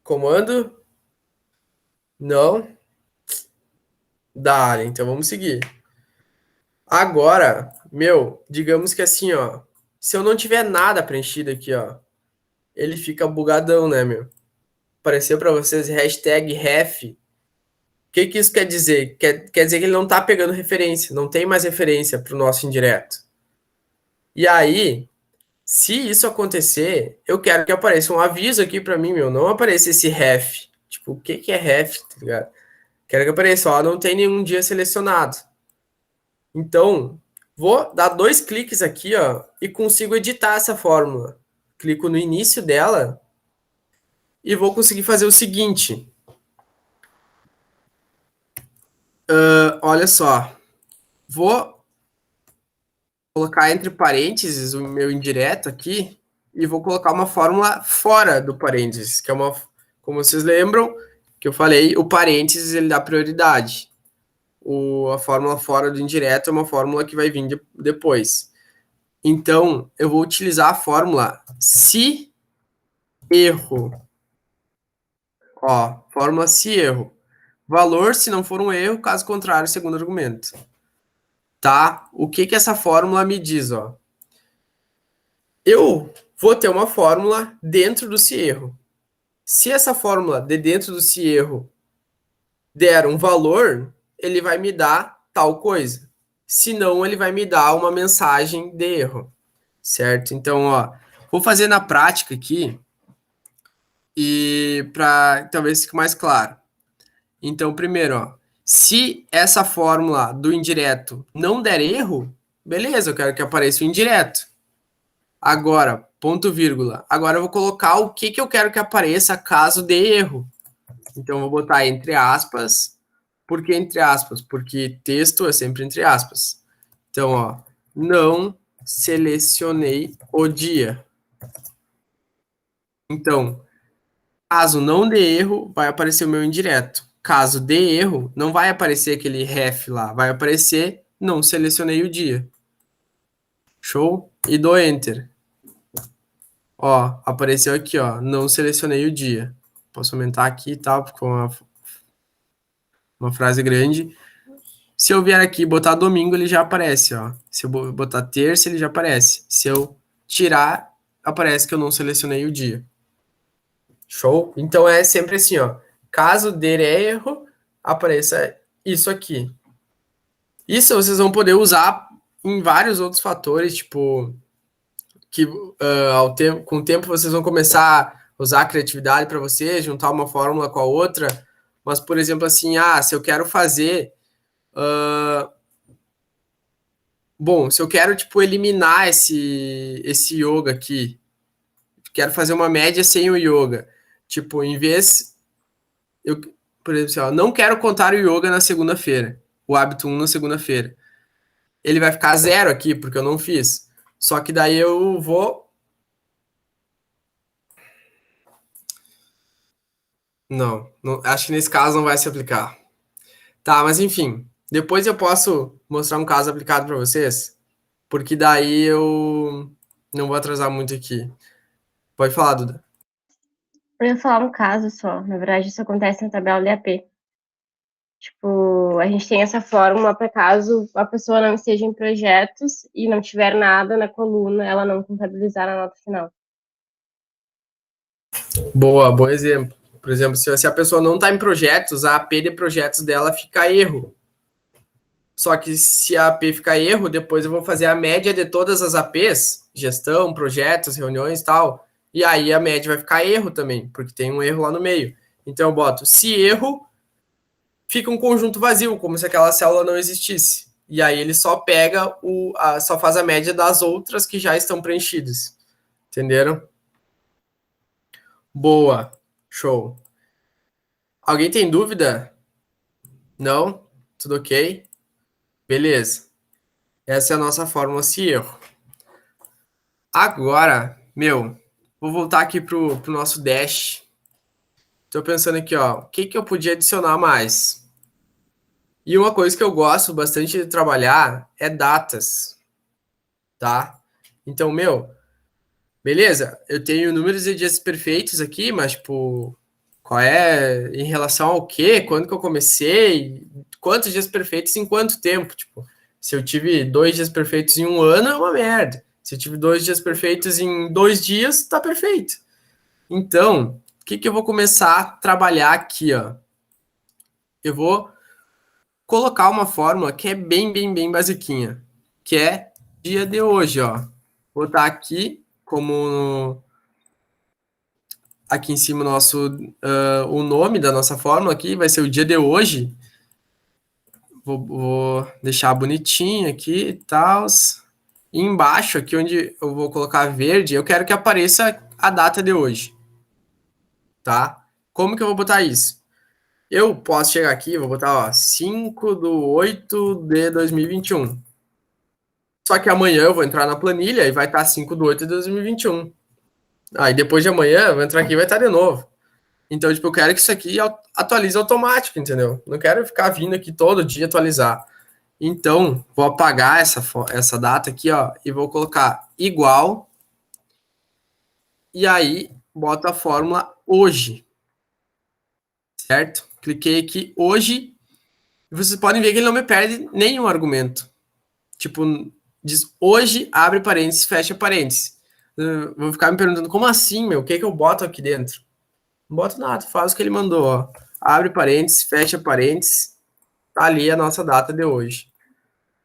comando? Não? Dá, então vamos seguir. Agora, digamos que assim, ó, se eu não tiver nada preenchido aqui, ó, ele fica bugadão, né, meu? Apareceu para vocês hashtag ref. O que isso quer dizer? Quer dizer que ele não tá pegando referência, não tem mais referência para o nosso indireto. E aí, se isso acontecer, eu quero que apareça um aviso aqui para mim, meu, não apareça esse ref. Tipo, o que é ref, tá ligado? Quero que apareça, ó, não tem nenhum dia selecionado. Então, vou dar 2 cliques aqui, ó, e consigo editar essa fórmula. Clico no início dela e vou conseguir fazer o seguinte. Olha só. Vou colocar entre parênteses o meu indireto aqui e vou colocar uma fórmula fora do parênteses, que é uma, como vocês lembram, que eu falei, o parênteses ele dá prioridade. A fórmula fora do indireto é uma fórmula que vai vir depois. Então, eu vou utilizar a fórmula se erro. Ó, fórmula se erro. Valor se não for um erro, caso contrário, segundo argumento. Tá? O que essa fórmula me diz, ó? Eu vou ter uma fórmula dentro do se erro. Se essa fórmula de dentro do se erro der um valor, ele vai me dar tal coisa. Se não, ele vai me dar uma mensagem de erro. Certo? Então, ó, vou fazer na prática aqui e para talvez fique mais claro. Então, primeiro, ó, se essa fórmula do indireto não der erro, beleza, eu quero que apareça o indireto. Agora, ponto vírgula. Agora eu vou colocar o que eu quero que apareça caso dê erro. Então, eu vou botar entre aspas. Por que entre aspas? Porque texto é sempre entre aspas. Então, ó, não selecionei o dia. Então, caso não dê erro, vai aparecer o meu indireto. Caso dê erro, não vai aparecer aquele ref lá, vai aparecer não selecionei o dia. Show? E dou Enter. Ó, apareceu aqui, ó, não selecionei o dia. Posso aumentar aqui e tal, com uma frase grande. Se eu vier aqui e botar domingo, ele já aparece, ó. Se eu botar terça, ele já aparece. Se eu tirar, aparece que eu não selecionei o dia. Show? Então é sempre assim, ó. Caso der erro, apareça isso aqui. Isso vocês vão poder usar em vários outros fatores, tipo, que com o tempo vocês vão começar a usar a criatividade para você, juntar uma fórmula com a outra. Mas, por exemplo, assim, se eu quero fazer. Bom, se eu quero, tipo, eliminar esse yoga aqui, quero fazer uma média sem o yoga. Tipo, em vez. Por exemplo, assim, ó, não quero contar o yoga na segunda-feira. O hábito 1 na segunda-feira. Ele vai ficar 0 aqui, porque eu não fiz. Só que daí eu vou. Não, acho que nesse caso não vai se aplicar. Tá, mas enfim. Depois eu posso mostrar um caso aplicado para vocês, porque daí eu não vou atrasar muito aqui. Pode falar, Duda. Eu ia falar um caso só. Na verdade, isso acontece na tabela DAP. Tipo, a gente tem essa fórmula para caso a pessoa não esteja em projetos e não tiver nada na coluna, ela não contabilizar na nota final. Boa, bom exemplo. Por exemplo, se a pessoa não está em projetos, a AP de projetos dela fica erro. Só que se a AP ficar erro, depois eu vou fazer a média de todas as APs, gestão, projetos, reuniões e tal, e aí a média vai ficar erro também, porque tem um erro lá no meio. Então eu boto, se erro, fica um conjunto vazio, como se aquela célula não existisse. E aí ele só pega só faz a média das outras que já estão preenchidas. Entenderam? Boa. Show. Alguém tem dúvida? Não? Tudo ok? Beleza. Essa é a nossa fórmula se erro. Agora, vou voltar aqui pro nosso dash. Tô pensando aqui, ó, o que eu podia adicionar mais? E uma coisa que eu gosto bastante de trabalhar é datas, tá? Então, beleza, eu tenho números de dias perfeitos aqui, mas, tipo, qual é em relação ao quê? Quando que eu comecei? Quantos dias perfeitos em quanto tempo? Tipo, se eu tive 2 dias perfeitos em um ano, é uma merda. Se eu tive 2 dias perfeitos em 2 dias, tá perfeito. Então, o que eu vou começar a trabalhar aqui, ó? Eu vou colocar uma fórmula que é bem basiquinha, que é dia de hoje, ó. Vou botar aqui como aqui em cima o nome da nossa fórmula aqui vai ser o dia de hoje. Vou deixar bonitinho aqui e tal. E embaixo, aqui onde eu vou colocar verde, eu quero que apareça a data de hoje. Tá? Como que eu vou botar isso? Eu posso chegar aqui, vou botar, ó, 5/8/2021. Só que amanhã eu vou entrar na planilha e vai estar 5/8/2021. Aí depois de amanhã eu vou entrar aqui e vai estar de novo. Então, tipo, eu quero que isso aqui atualize automático, entendeu? Não quero ficar vindo aqui todo dia atualizar. Então, vou apagar essa data aqui, ó, e vou colocar igual. E aí, boto a fórmula hoje. Certo? Cliquei aqui hoje. E vocês podem ver que ele não me perde nenhum argumento. Tipo, diz hoje, abre parênteses, fecha parênteses. Vou ficar me perguntando, como assim, o que eu boto aqui dentro? Não boto nada, faz o que ele mandou, ó. Abre parênteses, fecha parênteses. Tá ali a nossa data de hoje.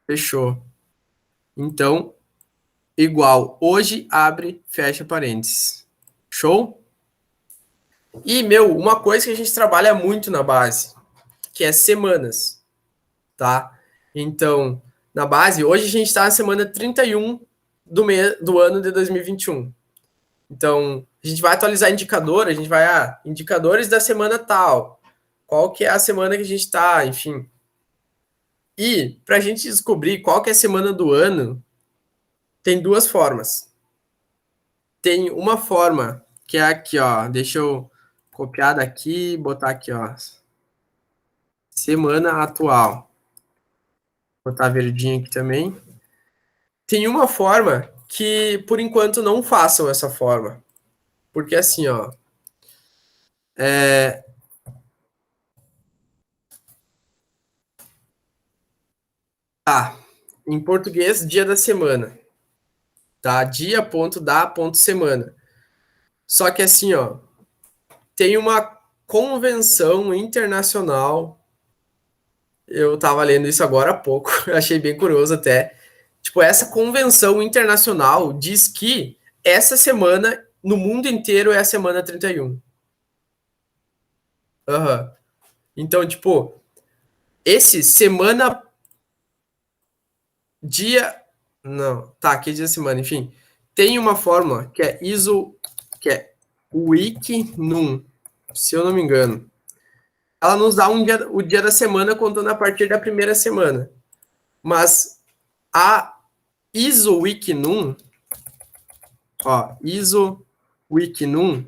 Fechou. Então, igual, hoje, abre, fecha parênteses. Show? E, uma coisa que a gente trabalha muito na base, que é semanas, tá? Então, na base, hoje a gente está na semana 31 do ano de 2021. Então, a gente vai atualizar indicador, a gente vai, indicadores da semana tal, qual que é a semana que a gente está, enfim. E, para a gente descobrir qual que é a semana do ano, tem duas formas. Tem uma forma, que é aqui, ó, deixa eu copiar daqui, botar aqui, ó, semana atual. Vou botar verdinho aqui também. Tem uma forma que, por enquanto, não façam essa forma. Porque assim, ó, em português, dia da semana, tá? Dia.da.semana. Só que assim, ó, tem uma convenção internacional, eu tava lendo isso agora há pouco, achei bem curioso até. Tipo, essa convenção internacional diz que essa semana, no mundo inteiro, é a semana 31. Aham. Então, tipo, esse semana dia. Não, tá, que dia da semana, enfim. Tem uma fórmula que é que é Wiknum, se eu não me engano. Ela nos dá o dia da semana contando a partir da primeira semana. Mas a ISO-Wiknum, ó, ISO-Wiknum,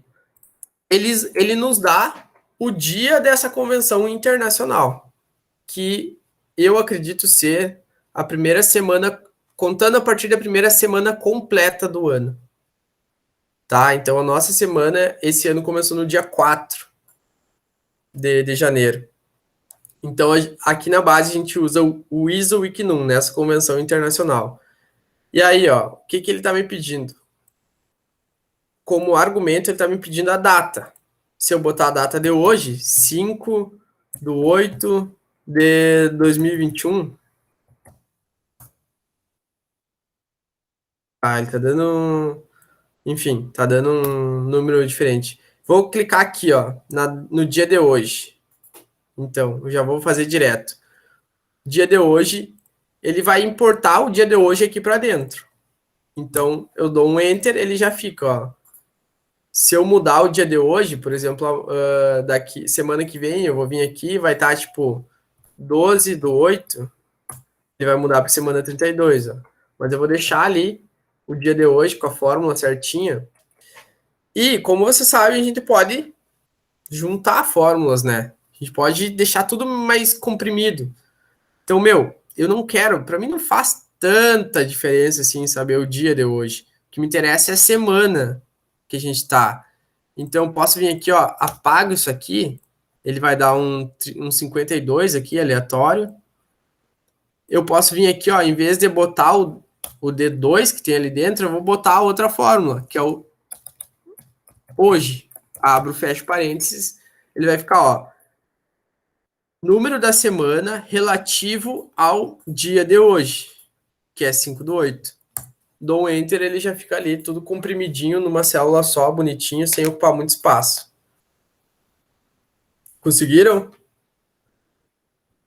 ele nos dá o dia dessa convenção internacional, que eu acredito ser a primeira semana, contando a partir da primeira semana completa do ano. Tá? Então, a nossa semana, esse ano começou no dia 4 de janeiro. Então, aqui na base, a gente usa o ISO Wiknum, nessa convenção internacional. E aí, ó, o que ele está me pedindo? Como argumento, ele está me pedindo a data. Se eu botar a data de hoje, 5/8/2021, ele tá dando, enfim, tá dando um número diferente. Vou clicar aqui, ó, no dia de hoje. Então, eu já vou fazer direto. Dia de hoje, ele vai importar o dia de hoje aqui para dentro. Então, eu dou um Enter, ele já fica, ó. Se eu mudar o dia de hoje, por exemplo, daqui semana que vem, eu vou vir aqui, vai estar, tipo, 12/8, ele vai mudar para semana 32, ó. Mas eu vou deixar ali o dia de hoje com a fórmula certinha. E, como você sabe, a gente pode juntar fórmulas, né? A gente pode deixar tudo mais comprimido. Então, eu não quero, para mim não faz tanta diferença assim saber o dia de hoje. O que me interessa é a semana que a gente tá. Então, eu posso vir aqui, ó, apago isso aqui, ele vai dar um 52 aqui, aleatório. Eu posso vir aqui, ó, em vez de botar o D2 que tem ali dentro, eu vou botar a outra fórmula, que é o hoje. Abro, fecho parênteses, ele vai ficar, ó, número da semana relativo ao dia de hoje, que é 5/8. Dou um Enter, ele já fica ali tudo comprimidinho numa célula só, bonitinho, sem ocupar muito espaço. Conseguiram?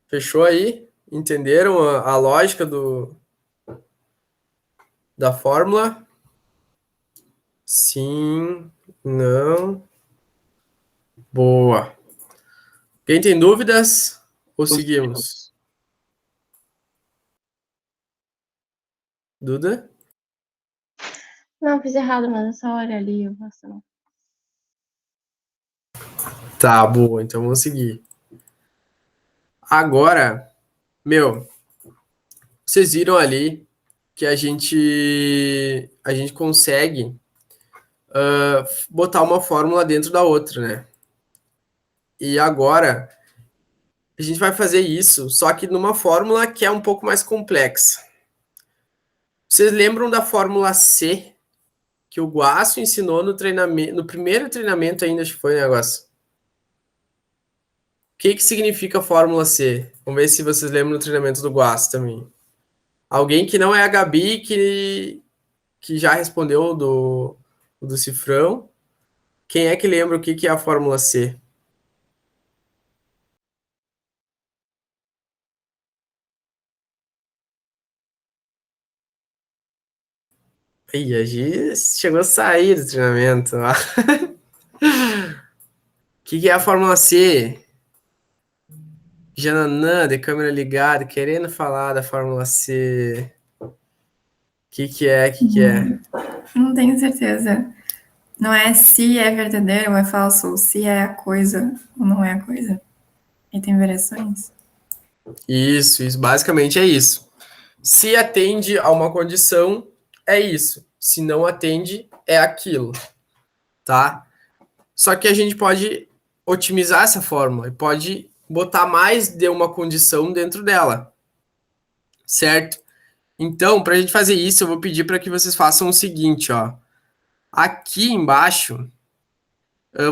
Fechou aí? Entenderam a lógica da fórmula? Sim, não. Boa. Quem tem dúvidas? Ou seguimos? Duda? Não, fiz errado, mas é só olha ali, eu faço não. Tá, boa. Então vamos seguir. Agora, vocês viram ali que a gente consegue botar uma fórmula dentro da outra, né? E agora a gente vai fazer isso, só que numa fórmula que é um pouco mais complexa. Vocês lembram da fórmula C que o Guasso ensinou no treinamento, no primeiro treinamento ainda, acho que foi, né, Guasso? O que significa a fórmula C? Vamos ver se vocês lembram do treinamento do Guasso também. Alguém que não é a Gabi, que já respondeu do cifrão. Quem é que lembra o que é a fórmula C? Ih, a Gi chegou a sair do treinamento. O que é a fórmula C? Jananã, de câmera ligada, querendo falar da fórmula C. O que é? Não tenho certeza. Não é se é verdadeiro ou é falso, ou se é a coisa ou não é a coisa. E tem variações. Isso, basicamente é isso. Se atende a uma condição, é isso. Se não atende, é aquilo. Tá? Só que a gente pode otimizar essa fórmula e pode botar mais de uma condição dentro dela. Certo? Então, para a gente fazer isso, eu vou pedir para que vocês façam o seguinte, ó. Aqui embaixo,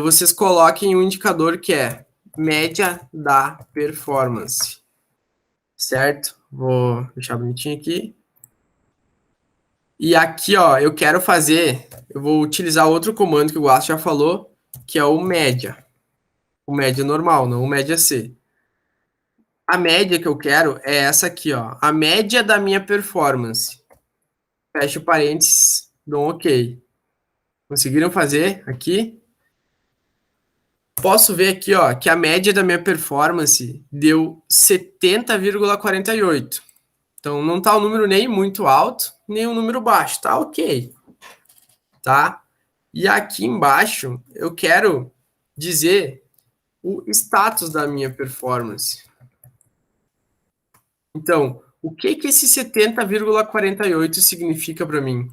vocês coloquem um indicador que é média da performance. Certo? Vou deixar bonitinho aqui. E aqui, ó, eu vou utilizar outro comando que o Guasto já falou, que é o média. O média normal, não o média C. A média que eu quero é essa aqui, ó. A média da minha performance. Fecha o parênteses, dou um OK. Conseguiram fazer aqui? Posso ver aqui, ó, que a média da minha performance deu 70,48. Então, não tá um número nem muito alto, nem um número baixo. Tá OK. Tá? E aqui embaixo, eu quero dizer o status da minha performance. Então, o que esse 70,48 significa para mim?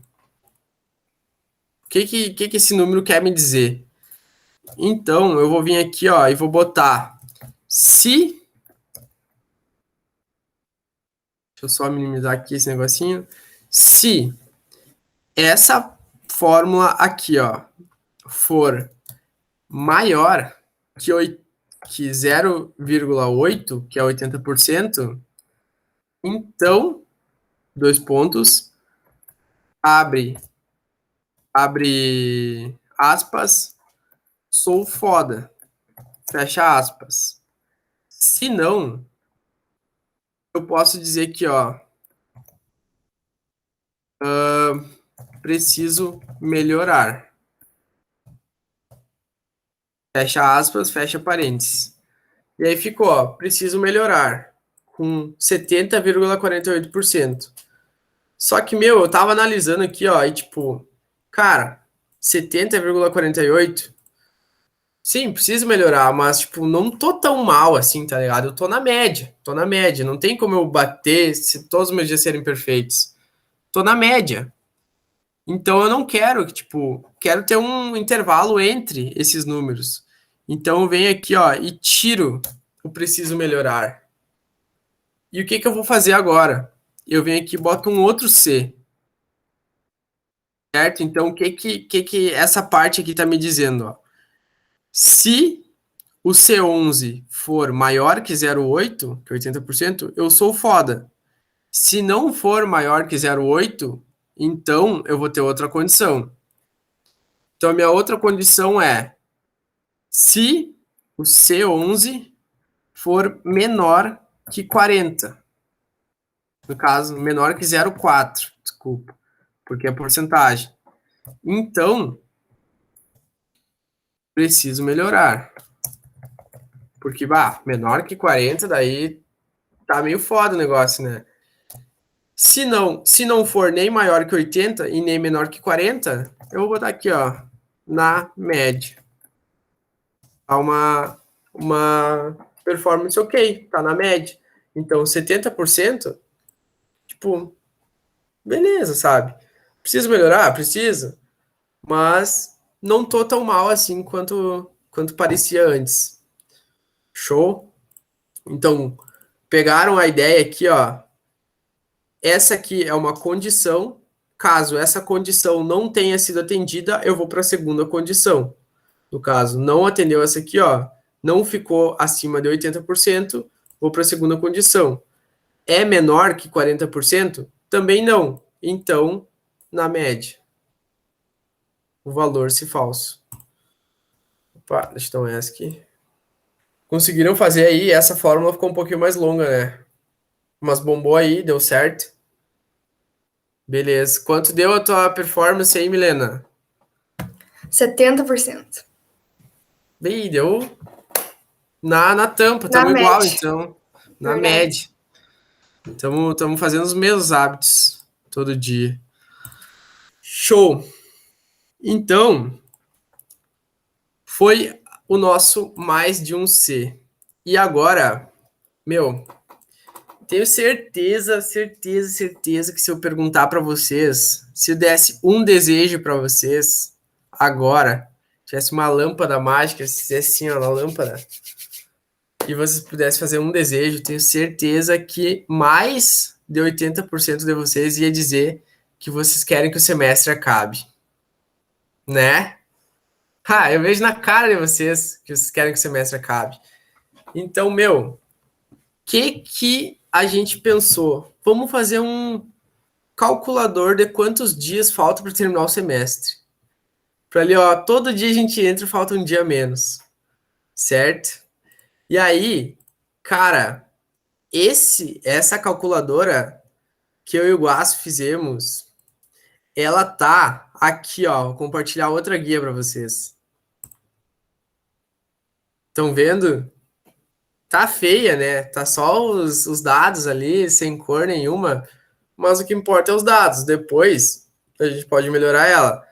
O que esse número quer me dizer? Então, eu vou vir aqui, ó, e vou botar se... Deixa eu só minimizar aqui esse negocinho. Se essa fórmula aqui, ó, for maior que 0,8, que é 80%, então, dois pontos, abre aspas, sou foda, fecha aspas. Se não, eu posso dizer aqui, ó, preciso melhorar. Fecha aspas, fecha parênteses. E aí ficou, ó, preciso melhorar, com 70,48%. Só que, meu, eu tava analisando aqui, ó, e tipo, cara, 70,48%, sim, preciso melhorar, mas, tipo, não tô tão mal assim, tá ligado? Eu tô na média, não tem como eu bater se todos os meus dias serem perfeitos. Tô na média. Então eu não quero, tipo, quero ter um intervalo entre esses números. Então eu venho aqui, ó, e tiro o preciso melhorar. E o que que eu vou fazer agora? Eu venho aqui e boto um outro C, certo? Então o que essa parte aqui tá me dizendo, ó? Se o C11 for maior que 0,8, que é 80%, eu sou foda. Se não for maior que 0,8, então eu vou ter outra condição. Então a minha outra condição é se o C11 for menor que 40. No caso, menor que 0,4, desculpa, porque é porcentagem. Então, preciso melhorar. Porque, menor que 40, daí tá meio foda o negócio, né? Se não for nem maior que 80 e nem menor que 40, eu vou botar aqui, ó, na média. Tá uma performance ok, tá na média. Então, 70%, tipo, beleza, sabe? Preciso melhorar? Preciso. Mas não tô tão mal assim quanto parecia antes. Show? Então, pegaram a ideia aqui, ó. Essa aqui é uma condição. Caso essa condição não tenha sido atendida, eu vou para a segunda condição. No caso, não atendeu essa aqui, ó. Não ficou acima de 80%, vou para a segunda condição. É menor que 40%? Também não. Então, na média, o valor se falso. Opa, deixa eu dar um essa aqui. Conseguiram fazer aí, essa fórmula ficou um pouquinho mais longa, né? Mas bombou aí, deu certo. Beleza. Quanto deu a tua performance aí, Milena? 70%. Bem, deu na tampa, Na estamos igual, média. então. Na Verdade. média. Estamos fazendo os mesmos hábitos todo dia. Show! Então, foi o nosso mais de um C. E agora, meu, tenho certeza que se eu perguntar para vocês, se eu desse um desejo para vocês, agora, tivesse uma lâmpada mágica, se fizesse assim, ó, na lâmpada, e vocês pudessem fazer um desejo, tenho certeza que mais de 80% de vocês ia dizer que vocês querem que o semestre acabe. Né? Eu vejo na cara de vocês que vocês querem que o semestre acabe. Então, meu, que a gente pensou? Vamos fazer um calculador de quantos dias falta para terminar o semestre. Para ali, ó, todo dia a gente entra e falta um dia a menos. Certo? E aí, cara, essa calculadora que eu e o Guaço fizemos, ela tá aqui, ó, vou compartilhar outra guia para vocês. Estão vendo? Tá feia, né? Tá só os dados ali, sem cor nenhuma, mas o que importa é os dados. Depois a gente pode melhorar ela.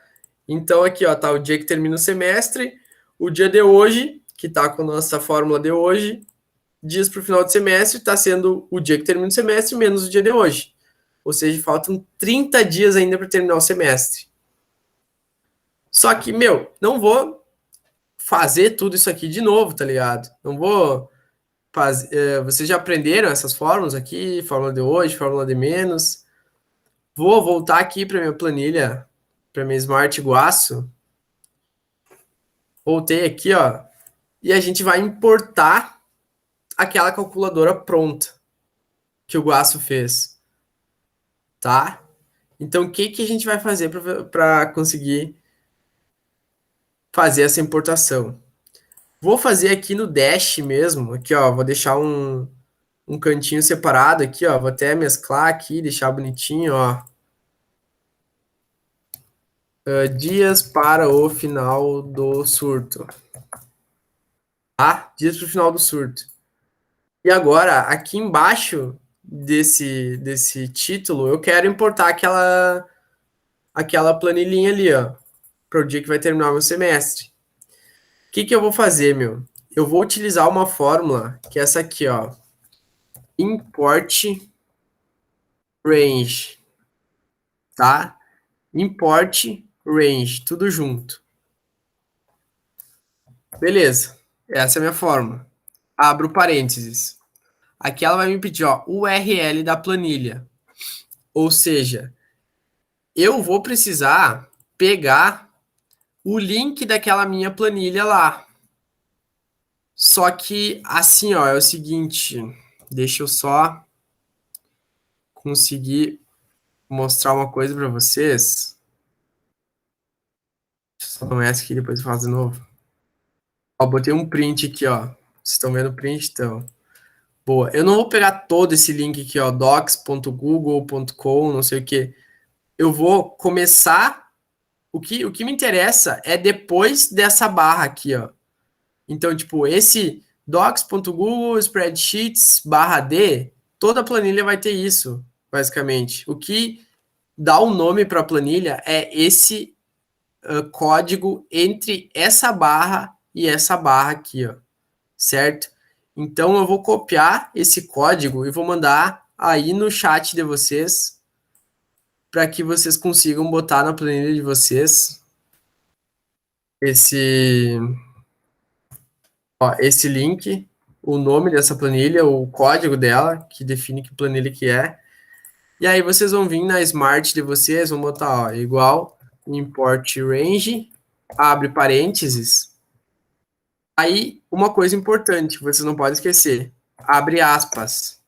Então aqui, ó, tá o dia que termina o semestre, o dia de hoje, que tá com a nossa fórmula de hoje, dias para o final do semestre, tá sendo o dia que termina o semestre menos o dia de hoje. Ou seja, faltam 30 dias ainda para terminar o semestre. Só que, meu, não vou fazer tudo isso aqui de novo, tá ligado? Não vou vocês já aprenderam essas fórmulas aqui, fórmula de hoje, fórmula de menos. Vou voltar aqui para minha planilha, para minha Smart Guaço. Voltei aqui, ó, e a gente vai importar aquela calculadora pronta que o Guaço fez, tá? Então, o que a gente vai fazer para conseguir fazer essa importação? Vou fazer aqui no Dash mesmo, aqui, ó, vou deixar um cantinho separado aqui, ó, vou até mesclar aqui, deixar bonitinho, ó. Dias para o final do surto. Tá? Dias para o final do surto. E agora, aqui embaixo desse título, eu quero importar aquela planilhinha ali, ó, para o dia que vai terminar o meu semestre. O que eu vou fazer, meu? Eu vou utilizar uma fórmula, que é essa aqui, ó. Import range, tá? Import range, tudo junto. Beleza, essa é a minha fórmula. Abro parênteses. Aqui ela vai me pedir, ó, URL da planilha. Ou seja, eu vou precisar pegar o link daquela minha planilha lá. Só que assim, ó, é o seguinte, deixa eu só conseguir mostrar uma coisa para vocês. Só não é essa aqui, depois eu faço de novo. Ó, botei um print aqui, ó. Vocês estão vendo o print, então. Boa. Eu não vou pegar todo esse link aqui, ó, docs.google.com, não sei o quê. Eu vou começar. O que me interessa é depois dessa barra aqui, ó. Então, tipo, esse docs.google spreadsheets barra D, toda a planilha vai ter isso, basicamente. O que dá o nome para a planilha é esse código entre essa barra e essa barra aqui, ó, certo? Então eu vou copiar esse código e vou mandar aí no chat de vocês para que vocês consigam botar na planilha de vocês esse link, o nome dessa planilha, o código dela, que define que planilha que é. E aí vocês vão vir na Smart de vocês, vão botar, ó, igual import range, abre parênteses. Aí, uma coisa importante, vocês não podem esquecer, abre aspas.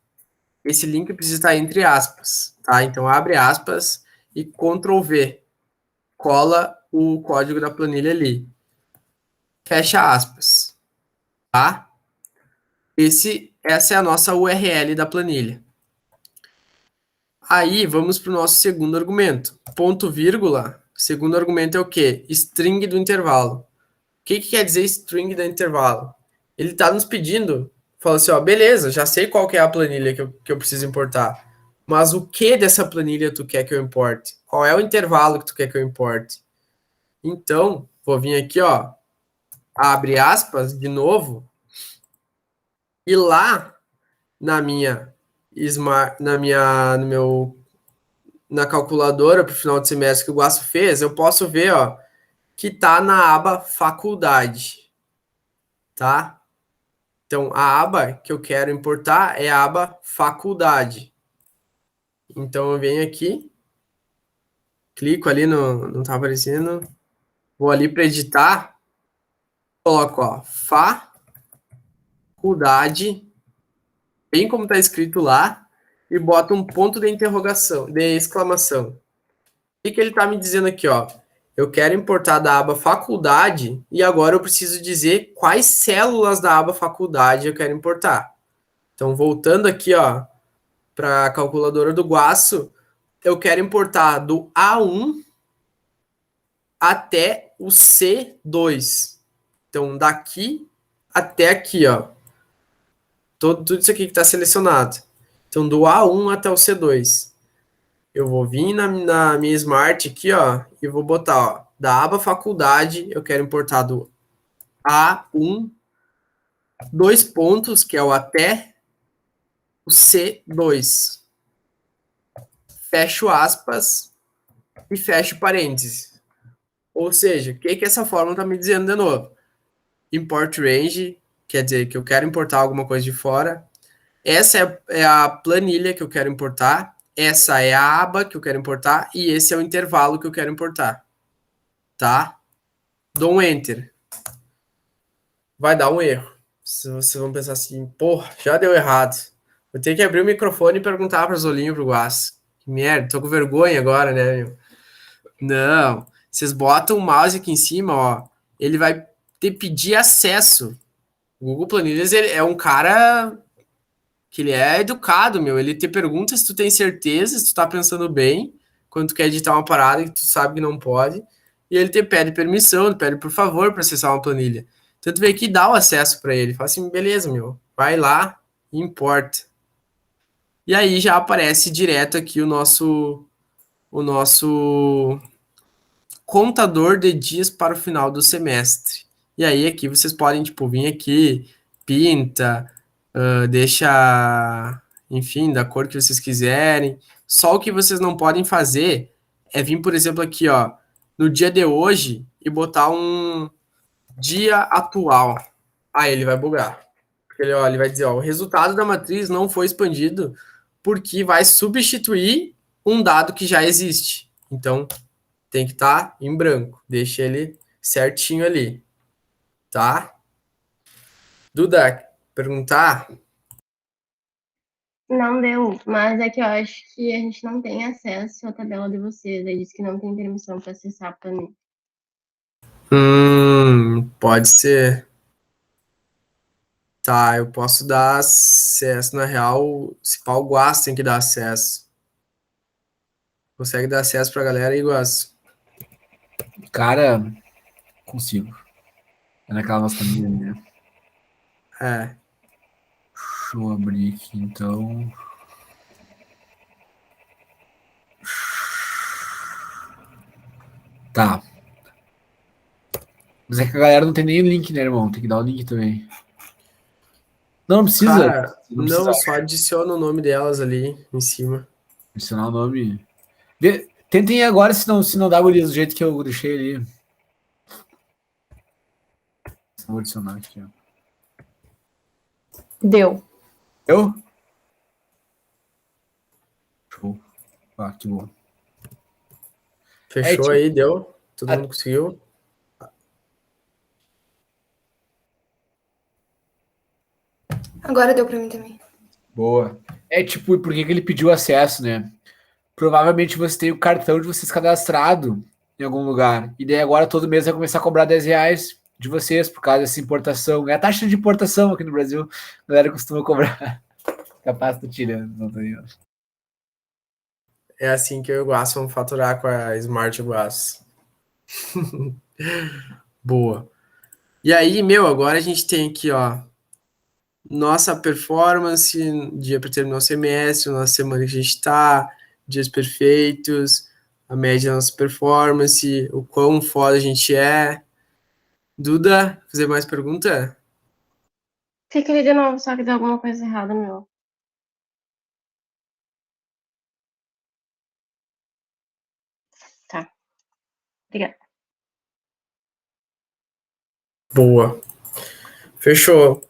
Esse link precisa estar entre aspas, tá? Então, abre aspas e Ctrl V. Cola o código da planilha ali. Fecha aspas, tá? Essa é a nossa URL da planilha. Aí, vamos para o nosso segundo argumento. Ponto, vírgula. Segundo argumento é o quê? String do intervalo. O que quer dizer string do intervalo? Ele está nos pedindo, fala assim, ó, beleza, já sei qual que é a planilha que eu preciso importar, mas o que dessa planilha tu quer que eu importe? Qual é o intervalo que tu quer que eu importe? Então, vou vir aqui, ó, abre aspas, de novo, e lá na minha na calculadora para o final de semestre que o Guaço fez, eu posso ver, ó, que tá na aba faculdade, tá? Então, a aba que eu quero importar é a aba faculdade. Então, eu venho aqui, clico ali não tá aparecendo, vou ali para editar, coloco, ó, faculdade, bem como tá escrito lá, e boto um ponto de interrogação, de exclamação. O que ele tá me dizendo aqui, ó? Eu quero importar da aba faculdade e agora eu preciso dizer quais células da aba faculdade eu quero importar. Então, voltando aqui, ó, para a calculadora do Guaço, eu quero importar do A1 até o C2. Então, daqui até aqui, ó. Tudo isso aqui que está selecionado. Então, do A1 até o C2. Eu vou vir na minha Smart aqui, ó, e vou botar, ó, da aba faculdade, eu quero importar do A1, 2 pontos, que é o até o C2. Fecho aspas e fecho parênteses. Ou seja, o que essa fórmula está me dizendo de novo? Import range, quer dizer que eu quero importar alguma coisa de fora. Essa é a planilha que eu quero importar. Essa é a aba que eu quero importar. E esse é o intervalo que eu quero importar. Tá? Dou um Enter. Vai dar um erro. Vocês vão pensar assim, porra, já deu errado. Vou ter que abrir o microfone e perguntar para o Zolinho e para o Guas. Que merda, tô com vergonha agora, né, meu? Não. Vocês botam o mouse aqui em cima, ó. Ele vai te pedir acesso. O Google Planilhas ele é um cara que ele é educado, meu. Ele te pergunta se tu tem certeza, se tu tá pensando bem, quando tu quer editar uma parada que tu sabe que não pode. e ele te pede permissão, ele pede por favor para acessar uma planilha. Então tu vem aqui e dá o acesso para ele, fala assim, beleza, meu, vai lá e importa. E aí já aparece direto aqui o nosso contador de dias para o final do semestre. E aí aqui vocês podem, tipo, vir aqui, pinta, deixa, enfim, da cor que vocês quiserem. Só o que vocês não podem fazer é vir, por exemplo, aqui, ó, no dia de hoje e botar um dia atual. Aí ele vai bugar. Porque ele vai dizer, ó, o resultado da matriz não foi expandido porque vai substituir um dado que já existe. Então, tem que estar em branco. Deixa ele certinho ali. Tá? Duda, perguntar? Não deu, mas é que eu acho que a gente não tem acesso à tabela de vocês. Ele disse que não tem permissão para acessar a planilha. Pode ser. Tá, eu posso dar acesso. Na real, se pau, o Guas tem que dar acesso. Consegue dar acesso pra galera aí, Guas? Cara, consigo. É naquela nossa família, né? É. Deixa eu abrir aqui, então. Tá. Mas é que a galera não tem nem o link, né, irmão? Tem que dar o link também. Não precisa. Cara, Não precisa não, só adiciona o nome delas ali em cima. adicionar o nome. Tentem agora, se não dá, gurias, do jeito que eu deixei ali. Vou adicionar aqui, ó. Deu. Eu? Show. Ah, que bom. Fechou tipo, aí, deu? Todo mundo conseguiu? Agora deu pra mim também. Boa. É tipo, por que que ele pediu acesso, né? Provavelmente você tem o cartão de vocês cadastrado em algum lugar. E daí agora todo mês vai começar a cobrar R$ 10 de vocês por causa dessa importação. É a taxa de importação aqui no Brasil. A galera costuma cobrar. Capaz tô tirando, não tô ligado. É assim que eu e o Guas vamos faturar com a Smart Guas. Boa. E aí, meu, agora a gente tem aqui, ó, nossa performance, dia para terminar o semestre, nossa semana que a gente tá, dias perfeitos, a média da nossa performance, o quão foda a gente é. Duda, fazer mais pergunta? Fica ali de novo, só que deu alguma coisa errada, meu. Tá. Obrigada. Boa. Fechou.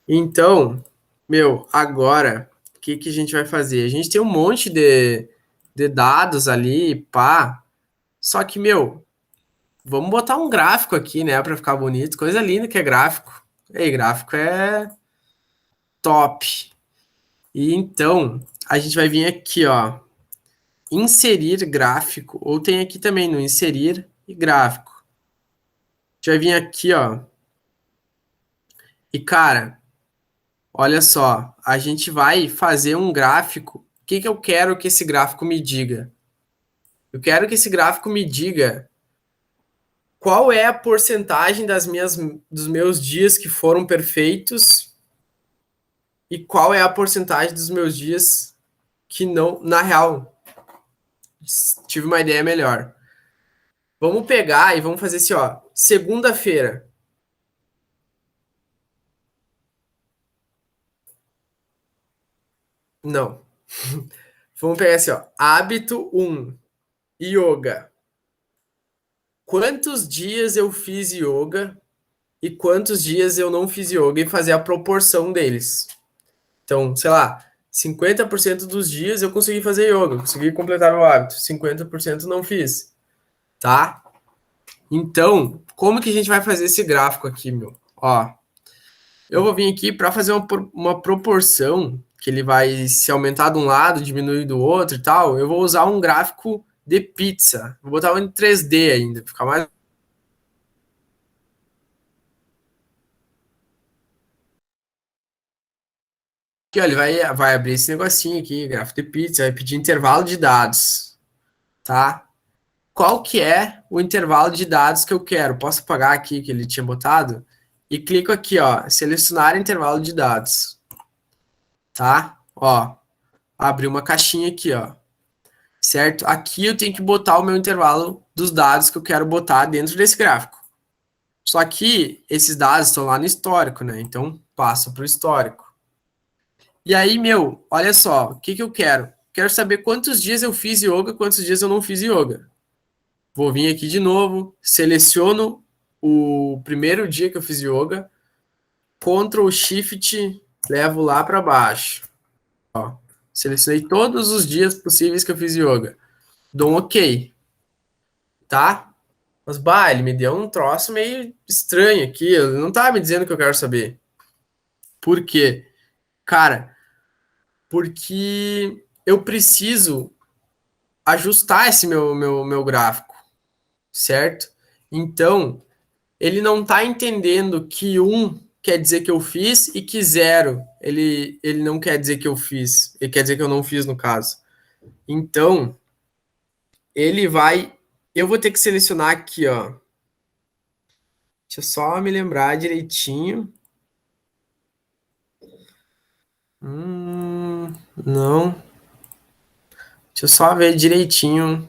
Então, meu, agora, o que que a gente vai fazer? A gente tem um monte de dados ali, pá. Só que, meu, vamos botar um gráfico aqui, né, para ficar bonito. Coisa linda que é gráfico. Ei, gráfico é top. E então, a gente vai vir aqui, ó, inserir gráfico, ou tem aqui também no inserir e gráfico. A gente vai vir aqui, ó. E cara, olha só, a gente vai fazer um gráfico. O que que eu quero que esse gráfico me diga? Eu quero que esse gráfico me diga qual é a porcentagem dos meus dias que foram perfeitos e qual é a porcentagem dos meus dias que não, na real, tive uma ideia melhor. Vamos pegar e vamos fazer assim, ó, segunda-feira. Não. Vamos pegar assim, ó, hábito 1, yoga. Quantos dias eu fiz yoga e quantos dias eu não fiz yoga e fazer a proporção deles. Então, sei lá, 50% dos dias eu consegui fazer yoga, consegui completar meu hábito, 50% não fiz, tá? Então, como que a gente vai fazer esse gráfico aqui, meu? Ó, eu vou vir aqui para fazer uma proporção que ele vai se aumentar de um lado, diminuir do outro e tal. Eu vou usar um gráfico de pizza. Vou botar um em 3D ainda, ficar mais. Aqui, ó, ele vai abrir esse negocinho aqui, gráfico de pizza, vai pedir intervalo de dados, tá? qual que é o intervalo de dados que eu quero. Posso apagar aqui que ele tinha botado? E clico aqui, ó, selecionar intervalo de dados. Tá? Ó, abriu uma caixinha aqui, ó. Certo? Aqui eu tenho que botar o meu intervalo dos dados que eu quero botar dentro desse gráfico. Só que esses dados estão lá no histórico, né? Então, passo para o histórico. E aí, meu, olha só, o que eu quero? Quero saber quantos dias eu fiz yoga, quantos dias eu não fiz yoga. Vou vir aqui de novo, seleciono o primeiro dia que eu fiz yoga, Ctrl Shift, levo lá para baixo. Ó, selecionei todos os dias possíveis que eu fiz yoga. Dou um OK. Tá? Mas, ele me deu um troço meio estranho aqui. Ele não tá me dizendo o que eu quero saber. Por quê? Cara, porque eu preciso ajustar esse meu gráfico, certo? Então, ele não tá entendendo que 1 quer dizer que eu fiz e que 0 ele não quer dizer que eu fiz. Ele quer dizer que eu não fiz, no caso. Então, ele vai... Eu vou ter que selecionar aqui, ó. Deixa eu só me lembrar direitinho. Não. Deixa eu só ver direitinho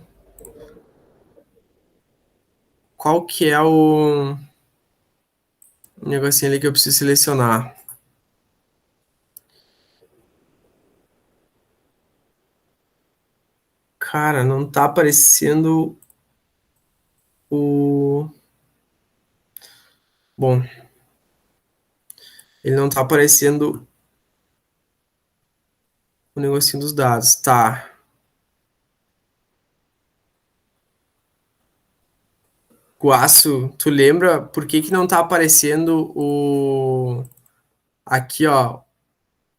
qual que é o negocinho ali que eu preciso selecionar. Cara, não tá aparecendo o... Bom, ele não tá aparecendo o negocinho dos dados. Tá. Guaço, tu lembra por que não tá aparecendo o... Aqui, ó,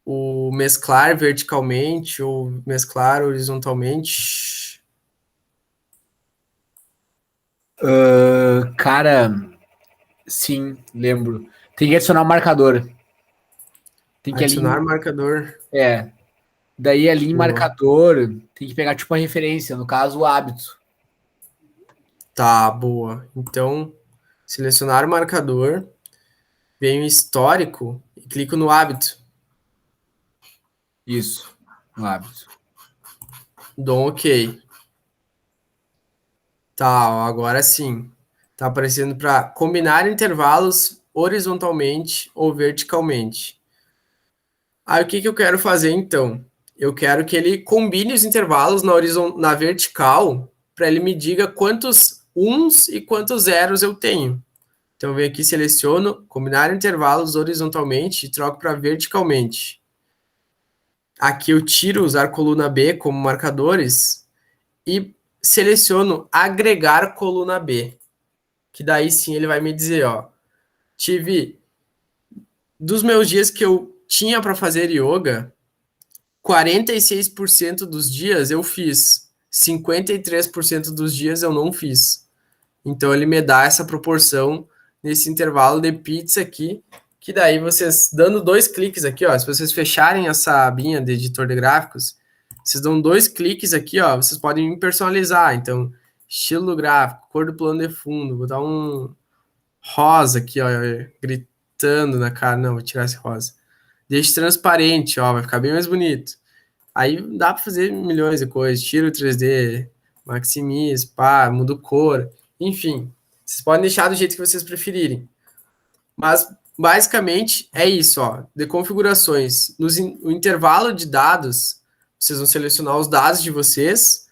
o mesclar verticalmente ou mesclar horizontalmente? Cara, sim, lembro. Tem que adicionar um marcador. Tem que Adicionar ali. marcador. Daí ali em Boa. marcador, tem que pegar tipo uma referência, no caso o hábito. Tá, boa. Então, selecionar o marcador, venho em histórico e clico no hábito. Isso, o hábito. Dou um OK. Tá, ó, agora sim. Tá aparecendo para combinar intervalos horizontalmente ou verticalmente. Aí o que eu quero fazer então? Eu quero que ele combine os intervalos na vertical para ele me diga quantos uns e quantos zeros eu tenho. Então eu venho aqui, seleciono combinar intervalos horizontalmente e troco para verticalmente. Aqui eu tiro usar coluna B como marcadores e seleciono agregar coluna B. Que daí sim ele vai me dizer, ó, tive dos meus dias que eu tinha para fazer yoga, 46% dos dias eu fiz, 53% dos dias eu não fiz. Então ele me dá essa proporção nesse intervalo de pizza aqui, que daí vocês, dando 2 cliques aqui, ó, se vocês fecharem essa abinha de editor de gráficos, vocês dão 2 cliques aqui, ó, vocês podem personalizar. Então, estilo do gráfico, cor do plano de fundo, vou dar um rosa aqui, ó, gritando na cara. Não, vou tirar esse rosa. Deixe transparente, ó, vai ficar bem mais bonito. Aí dá para fazer milhões de coisas. Tira o 3D, maximiza, pá, muda a cor. Enfim, vocês podem deixar do jeito que vocês preferirem. Mas, basicamente, é isso, ó. De configurações. No intervalo de dados, vocês vão selecionar os dados de vocês.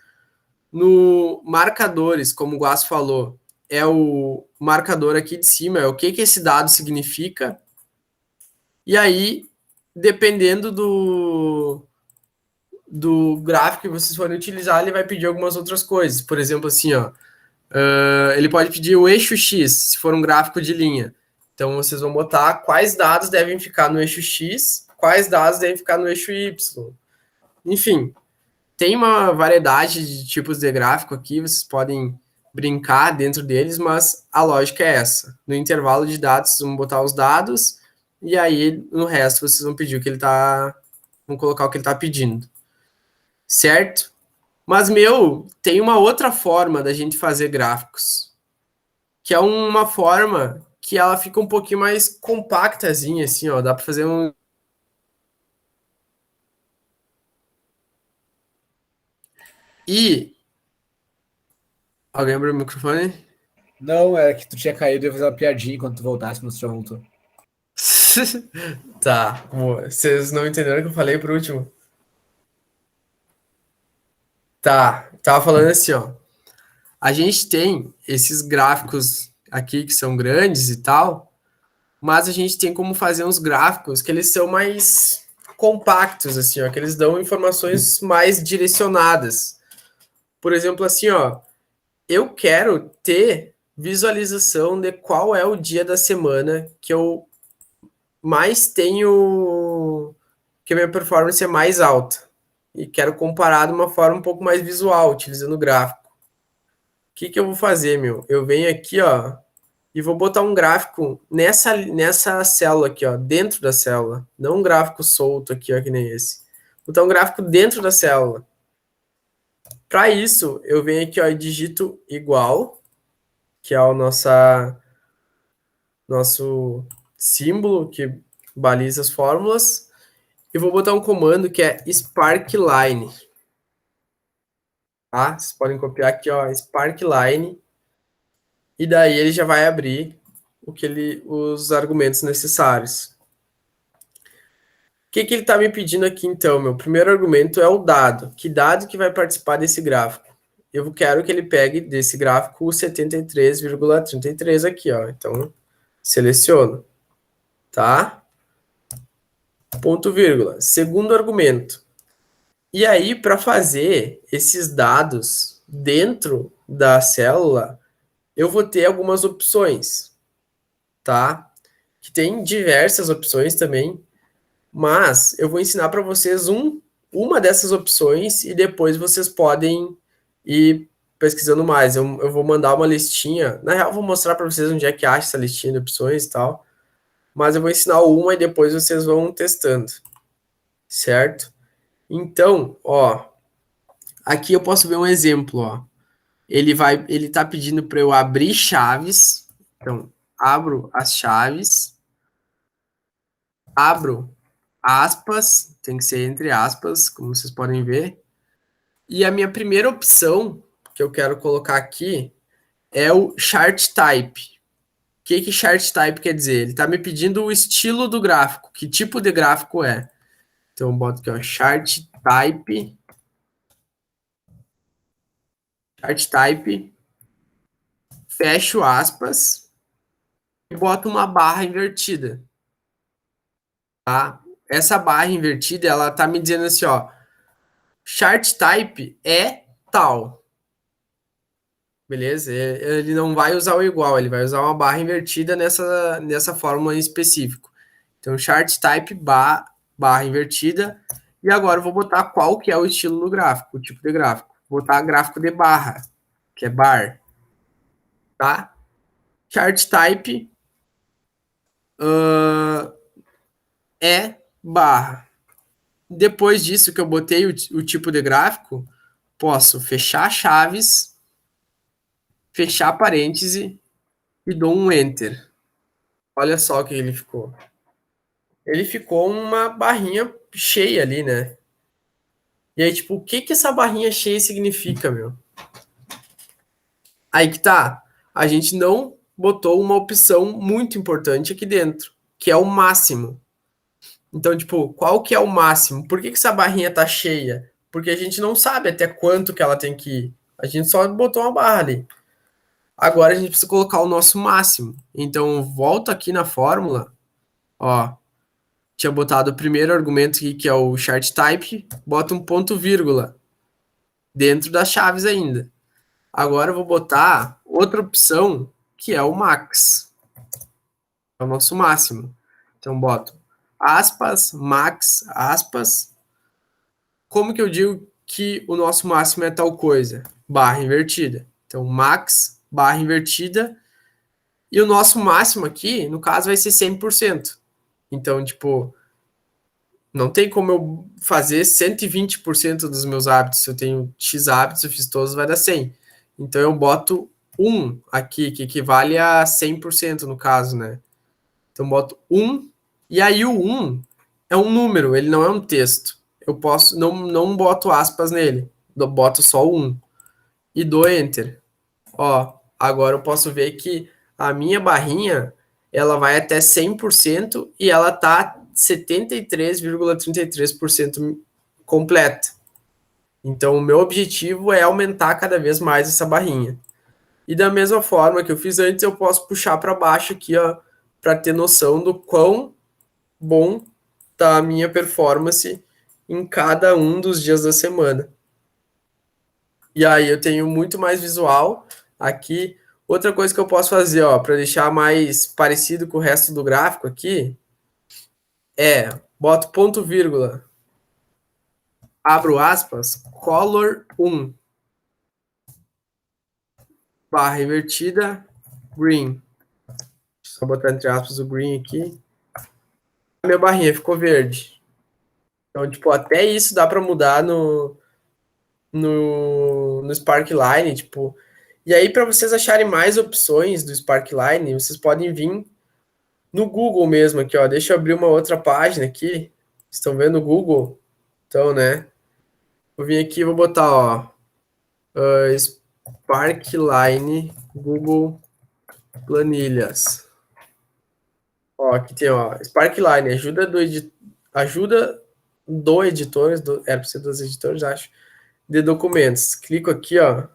No marcadores, como o Guas falou, é o marcador aqui de cima, é o que esse dado significa. E aí, dependendo do gráfico que vocês forem utilizar, ele vai pedir algumas outras coisas. Por exemplo, assim, ó, ele pode pedir o eixo X, se for um gráfico de linha. Então, vocês vão botar quais dados devem ficar no eixo X, quais dados devem ficar no eixo Y. Enfim, tem uma variedade de tipos de gráfico aqui, vocês podem brincar dentro deles, mas a lógica é essa. No intervalo de dados, vocês vão botar os dados, e aí, no resto, vocês vão pedir o que ele tá... Vão colocar o que ele está pedindo. Certo? Mas, tem uma outra forma da gente fazer gráficos, que é uma forma que ela fica um pouquinho mais compactazinha, assim, ó. Dá para fazer um... E... Alguém abriu o microfone? Não, é que tu tinha caído e ia fazer uma piadinha enquanto tu voltasse, mas tu já voltou. Tá, boa. Vocês não entenderam o que eu falei por último? Tá, tava falando assim, ó. A gente tem esses gráficos aqui que são grandes e tal, mas a gente tem como fazer uns gráficos que eles são mais compactos, assim, ó, que eles dão informações mais direcionadas. Por exemplo, assim, ó, eu quero ter visualização de qual é o dia da semana que eu mais tenho, que a minha performance é mais alta. E quero comparar de uma forma um pouco mais visual, utilizando gráfico. O que eu vou fazer, meu? Eu venho aqui, ó, e vou botar um gráfico nessa célula aqui, ó, dentro da célula. Não um gráfico solto aqui, ó, que nem esse. Vou botar um gráfico dentro da célula. Para isso, eu venho aqui, ó, e digito igual, que é o nosso símbolo que baliza as fórmulas, e vou botar um comando que é sparkline. Tá? Vocês podem copiar aqui, ó, sparkline, e daí ele já vai abrir os argumentos necessários. O que ele está me pedindo aqui, então? Meu primeiro argumento é o dado. Que dado que vai participar desse gráfico? Eu quero que ele pegue desse gráfico o 73,33 aqui, ó. Então, seleciono. Tá? Ponto, vírgula. Segundo argumento. E aí, para fazer esses dados dentro da célula, eu vou ter algumas opções, tá? Que tem diversas opções também, mas eu vou ensinar para vocês uma dessas opções e depois vocês podem ir pesquisando mais. Eu vou mandar uma listinha. Na real, eu vou mostrar para vocês onde é que acha essa listinha de opções e tal. Mas eu vou ensinar uma e depois vocês vão testando. Certo? Então, ó, aqui eu posso ver um exemplo, ó. Ele tá pedindo para eu abrir chaves. Então, abro as chaves, abro aspas, tem que ser entre aspas, como vocês podem ver. E a minha primeira opção que eu quero colocar aqui é o chart type. O que chart type quer dizer? Ele está me pedindo o estilo do gráfico, que tipo de gráfico é. Então, eu boto aqui, ó, chart type, fecho aspas, e boto uma barra invertida. Tá? Essa barra invertida, ela tá me dizendo assim, ó, chart type é tal. Beleza? Ele não vai usar o igual, ele vai usar uma barra invertida nessa fórmula em específico. Então, chart type barra invertida. E agora eu vou botar qual que é o estilo do gráfico, o tipo de gráfico. Vou botar gráfico de barra, que é bar. Tá? Chart type é barra. Depois disso que eu botei o tipo de gráfico, posso fechar chaves, fechar parêntese e dou um enter. Olha só o que ele ficou. Ele ficou uma barrinha cheia ali, né? E aí, tipo, o que essa barrinha cheia significa, meu? Aí que tá. A gente não botou uma opção muito importante aqui dentro, que é o máximo. Então, tipo, qual que é o máximo? Por que essa barrinha tá cheia? Porque a gente não sabe até quanto que ela tem que ir. A gente só botou uma barra ali. Agora a gente precisa colocar o nosso máximo. Então, volto aqui na fórmula. Ó, tinha botado o primeiro argumento aqui, que é o chart type. Bota um ponto vírgula dentro das chaves ainda. Agora eu vou botar outra opção, que é o max. É o nosso máximo. Então, boto aspas, max, aspas. Como que eu digo que o nosso máximo é tal coisa? Barra invertida. Então, max, barra invertida. E o nosso máximo aqui, no caso, vai ser 100%. Então, tipo, Não tem como eu fazer 120% dos meus hábitos. Se eu tenho X hábitos, eu fiz todos, vai dar 100. Então eu boto 1 aqui, que equivale a 100% no caso, né? Então eu boto 1, e aí o 1 é um número, ele não é um texto. Eu posso, não boto aspas nele, eu boto só 1 e dou Enter. Ó, agora eu posso ver que a minha barrinha, ela vai até 100% e ela tá 73,33% completa. Então, o meu objetivo é aumentar cada vez mais essa barrinha. E da mesma forma que eu fiz antes, eu posso puxar para baixo aqui, ó, para ter noção do quão bom tá a minha performance em cada um dos dias da semana. E aí eu tenho muito mais visual aqui. Outra coisa que eu posso fazer, ó, para deixar mais parecido com o resto do gráfico aqui, boto ponto vírgula, abro aspas, color 1, barra invertida, green. Só botar entre aspas o green aqui. Minha barrinha ficou verde. Então, tipo, até isso dá para mudar no Sparkline, tipo. E aí, para vocês acharem mais opções do Sparkline, vocês podem vir no Google mesmo aqui, ó. Deixa eu abrir uma outra página aqui. Estão vendo o Google? Então, né? Vou vir aqui e vou botar, ó, Sparkline Google Planilhas. Ó, aqui tem, ó, Sparkline, ajuda do editores, era para ser dos editores, acho, de documentos. Clico aqui, ó.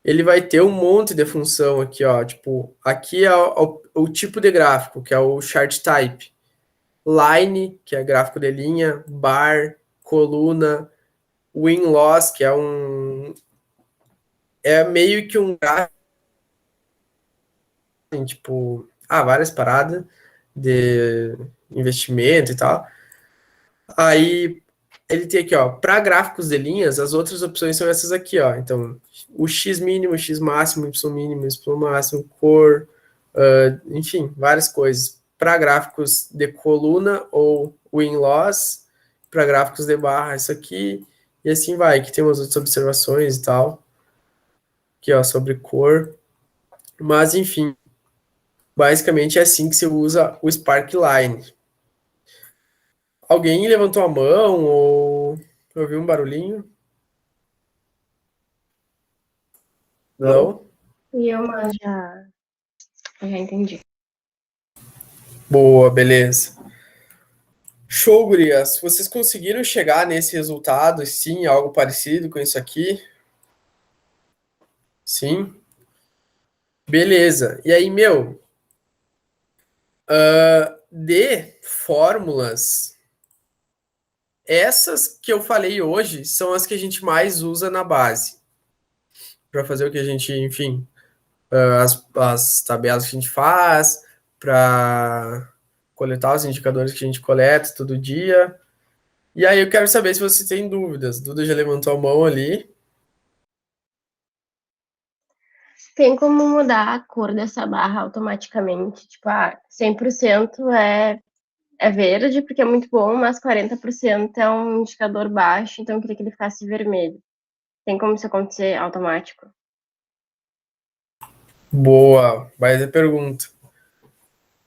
Ele vai ter um monte de função aqui, ó. Tipo, aqui é o tipo de gráfico, que é o chart type. Line, que é gráfico de linha, bar, coluna, win-loss, que é meio que um gráfico, tipo, várias paradas de investimento e tal. Aí ele tem aqui, ó, para gráficos de linhas, as outras opções são essas aqui, ó. Então, o X mínimo, X máximo, Y mínimo, Y máximo, cor, enfim, várias coisas. Para gráficos de coluna ou win-loss, para gráficos de barra, isso aqui, e assim vai, que tem umas outras observações e tal. Aqui, ó, sobre cor. Mas, enfim, basicamente é assim que se usa o Sparkline. Alguém levantou a mão ou ouviu um barulhinho? Não? E eu já entendi. Boa, beleza. Show, gurias. Vocês conseguiram chegar nesse resultado, sim, algo parecido com isso aqui? Sim? Beleza. E aí, meu, de fórmulas, essas que eu falei hoje são as que a gente mais usa na base. Para fazer o que a gente, enfim, as tabelas que a gente faz, para coletar os indicadores que a gente coleta todo dia. E aí eu quero saber se você tem dúvidas. Duda já levantou a mão ali. Tem como mudar a cor dessa barra automaticamente? Tipo, 100% é verde, porque é muito bom, mas 40% é um indicador baixo, então eu queria que ele ficasse vermelho. Tem como isso acontecer automático? Boa, mais a pergunta.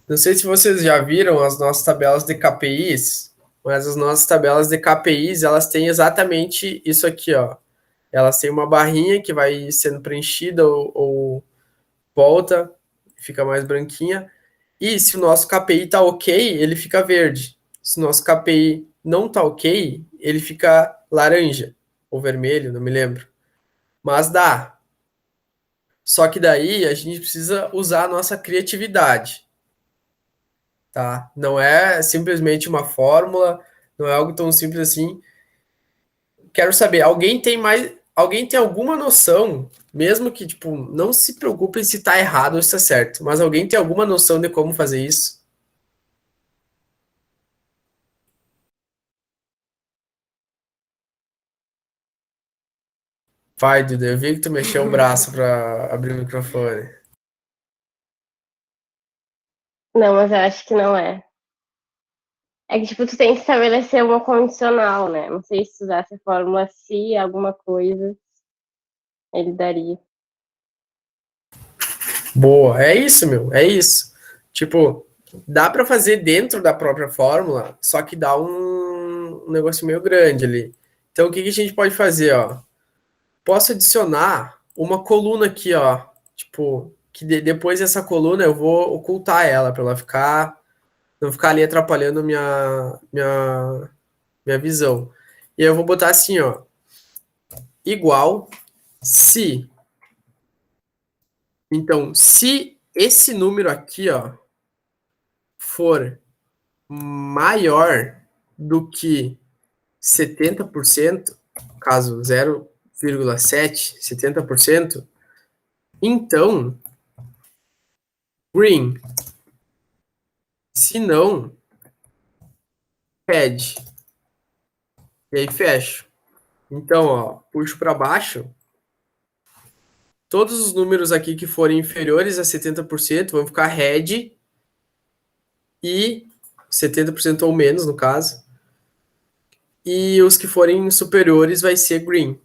Não sei se vocês já viram as nossas tabelas de KPIs, mas as nossas tabelas de KPIs, elas têm exatamente isso aqui, ó. Elas têm uma barrinha que vai sendo preenchida ou volta, fica mais branquinha. E se o nosso KPI tá ok, ele fica verde. Se o nosso KPI não tá ok, ele fica laranja ou vermelho, não me lembro. Mas dá. Só que daí a gente precisa usar a nossa criatividade, tá? Não é simplesmente uma fórmula, não é algo tão simples assim. Quero saber, alguém tem alguma noção, mesmo que tipo, não se preocupem se tá errado ou se tá certo, mas alguém tem alguma noção de como fazer isso? Vai, Duda, eu vi que tu mexeu o braço para abrir o microfone. Não, mas eu acho que não é. É que, tipo, tu tem que estabelecer uma condicional, né? Não sei se usasse a fórmula se alguma coisa, ele daria. Boa, é isso, meu, é isso. Tipo, dá para fazer dentro da própria fórmula, só que dá um negócio meio grande ali. Então, o que que a gente pode fazer, ó? Posso adicionar uma coluna aqui, ó. Tipo, que depois dessa coluna eu vou ocultar ela para ela ficar, não ficar ali atrapalhando minha visão. E aí eu vou botar assim, ó, igual se. Então, se esse número aqui, ó, for maior do que 70%, caso 0,7, 70%, então green. Se não, red. E aí fecho. Então, ó, puxo para baixo. Todos os números aqui que forem inferiores a 70% vão ficar red e 70% ou menos, no caso. E os que forem superiores vai ser green.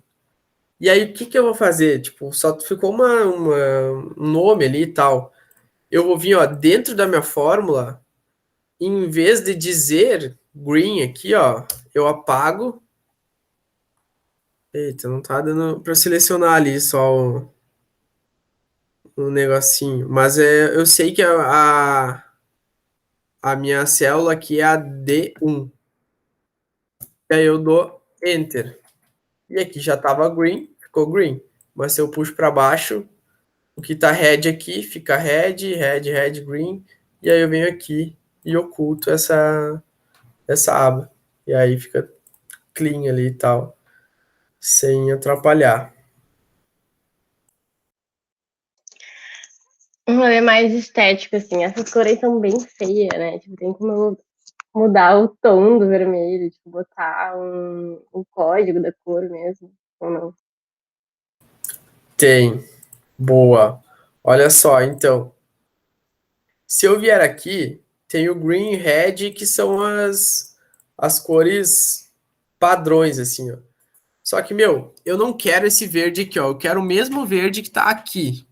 E aí, o que que eu vou fazer? Tipo, só ficou um nome ali e tal. Eu vou vir, ó, dentro da minha fórmula, em vez de dizer green aqui, ó, eu apago. Eita, não tá dando para selecionar ali só um negocinho. Mas eu sei que a minha célula aqui é a D1. E aí eu dou Enter. E aqui já tava green, ficou green. Mas se eu puxo para baixo, o que tá red aqui fica red, red, red, green. E aí eu venho aqui e oculto essa aba. E aí fica clean ali e tal, sem atrapalhar. Um rolê mais estético, assim. Essas cores são bem feias, né? Tipo, tem como mudar o tom do vermelho, tipo, botar um código da cor mesmo, ou não? Tem. Boa. Olha só, então. Se eu vier aqui, tem o green e red, que são as cores padrões, assim, ó. Só que, meu, eu não quero esse verde aqui, ó. Eu quero o mesmo verde que tá aqui.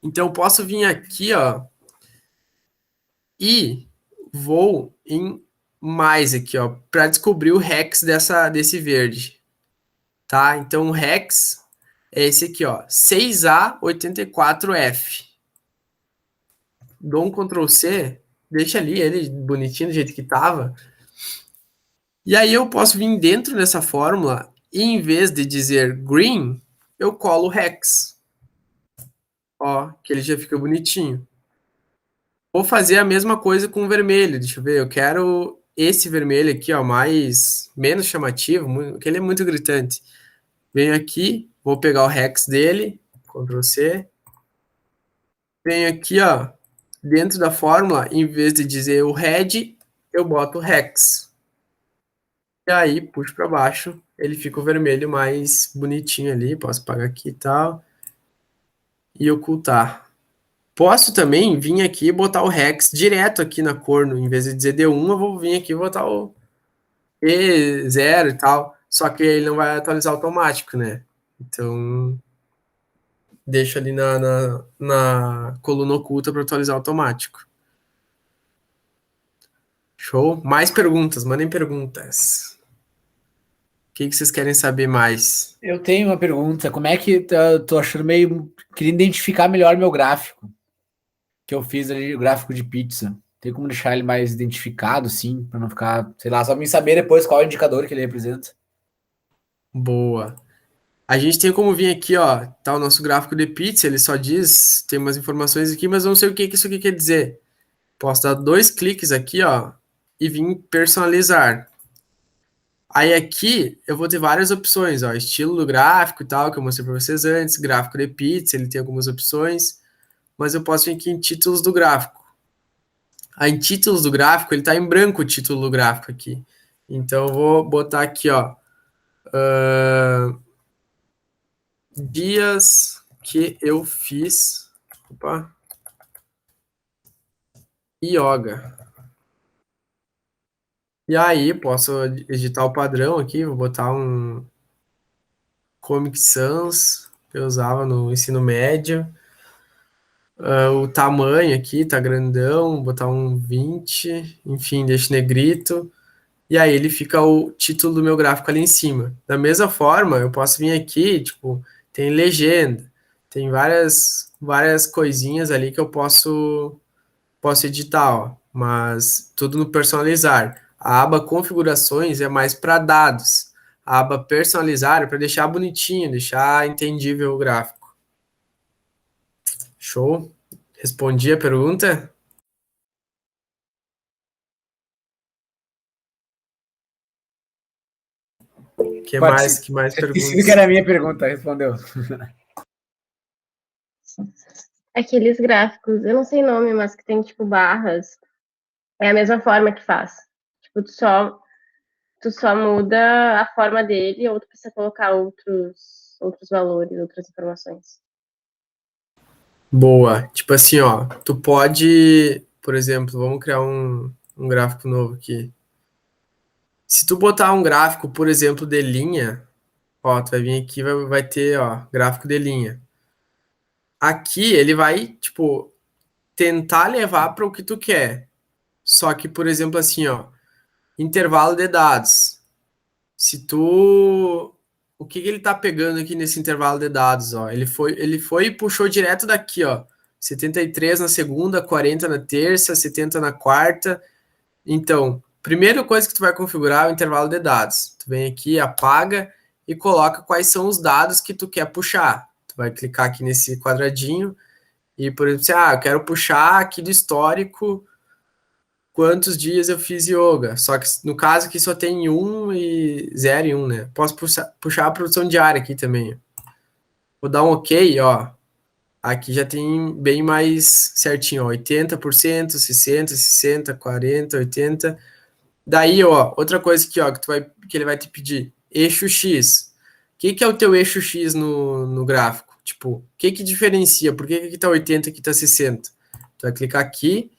Então, eu posso vir aqui, ó, e vou em mais aqui, ó, para descobrir o hex desse verde, tá? Então, o hex é esse aqui, ó, 6A84F. Dou um Ctrl C, deixa ali ele bonitinho do jeito que tava. E aí eu posso vir dentro dessa fórmula e em vez de dizer green, eu colo hex. Ó, que ele já fica bonitinho. Vou fazer a mesma coisa com o vermelho. Deixa eu ver, eu quero esse vermelho aqui, ó, menos chamativo, que ele é muito gritante. Venho aqui, vou pegar o hex dele, Ctrl C. Venho aqui, ó, dentro da fórmula, em vez de dizer o red, eu boto o hex. E aí, puxo para baixo, ele fica o vermelho mais bonitinho ali. Posso apagar aqui e tal. E ocultar. Posso também vir aqui e botar o hex direto aqui na cor. Em vez de dizer D1, eu vou vir aqui e botar o E0 e tal. Só que ele não vai atualizar automático, né? Então, deixo ali na coluna oculta para atualizar automático. Show? Mais perguntas, mandem perguntas. O que vocês querem saber mais? Eu tenho uma pergunta. Como é que tô achando meio. Queria identificar melhor meu gráfico. Que eu fiz ali, o gráfico de pizza. Tem como deixar ele mais identificado, sim, para não ficar, sei lá, só me saber depois qual é o indicador que ele representa. Boa. A gente tem como vir aqui, ó, tá o nosso gráfico de pizza, ele só diz, tem umas informações aqui, mas eu não sei o que que isso aqui quer dizer. Posso dar 2 cliques aqui, ó, e vir personalizar. Aí aqui eu vou ter várias opções, ó, estilo do gráfico e tal, que eu mostrei para vocês antes, gráfico de pizza, ele tem algumas opções, mas eu posso vir aqui em títulos do gráfico. Aí em títulos do gráfico, ele tá em branco o título do gráfico aqui. Então eu vou botar aqui, ó, dias que eu fiz, opa, yoga. E aí, posso editar o padrão aqui, vou botar um Comic Sans, que eu usava no ensino médio. O tamanho aqui tá grandão, botar um 20, enfim, deixa negrito. E aí ele fica o título do meu gráfico ali em cima. Da mesma forma, eu posso vir aqui, tipo, tem legenda, tem várias coisinhas ali que eu posso editar, ó, mas tudo no personalizar. A aba configurações é mais para dados. A aba personalizar é para deixar bonitinho, deixar entendível o gráfico. Show? Respondi a pergunta? Que mais? Que mais Esqueci perguntas? que era a minha pergunta, respondeu. Aqueles gráficos, eu não sei nome, mas que tem tipo barras, é a mesma forma que faz. Tipo, tu só muda a forma dele ou tu precisa colocar outros valores, outras informações. Boa. Tipo assim, ó, tu pode, por exemplo, vamos criar um gráfico novo aqui. Se tu botar um gráfico, por exemplo, de linha, ó, tu vai vir aqui, vai ter, ó, gráfico de linha. Aqui ele vai, tipo, tentar levar para o que tu quer. Só que, por exemplo, assim, ó, intervalo de dados. Se tu. O que ele tá pegando aqui nesse intervalo de dados, ó? Ele foi e puxou direto daqui, ó. 73 na segunda, 40 na terça, 70 na quarta. Então, primeira coisa que tu vai configurar é o intervalo de dados. Tu vem aqui, apaga e coloca quais são os dados que tu quer puxar. Tu vai clicar aqui nesse quadradinho e, por exemplo, eu quero puxar aqui do histórico quantos dias eu fiz yoga. Só que no caso aqui só tem 1 e 0 e 1, né? Posso puxar a produção diária aqui também. Vou dar um OK, ó. Aqui já tem bem mais certinho, ó. 80%, 60%, 60%, 40%, 80%. Daí, ó, outra coisa aqui, ó, que ele vai te pedir. Eixo X. O que é o teu eixo X no gráfico? Tipo, o que diferencia? Por que aqui tá 80 e aqui tá 60? Tu vai clicar aqui,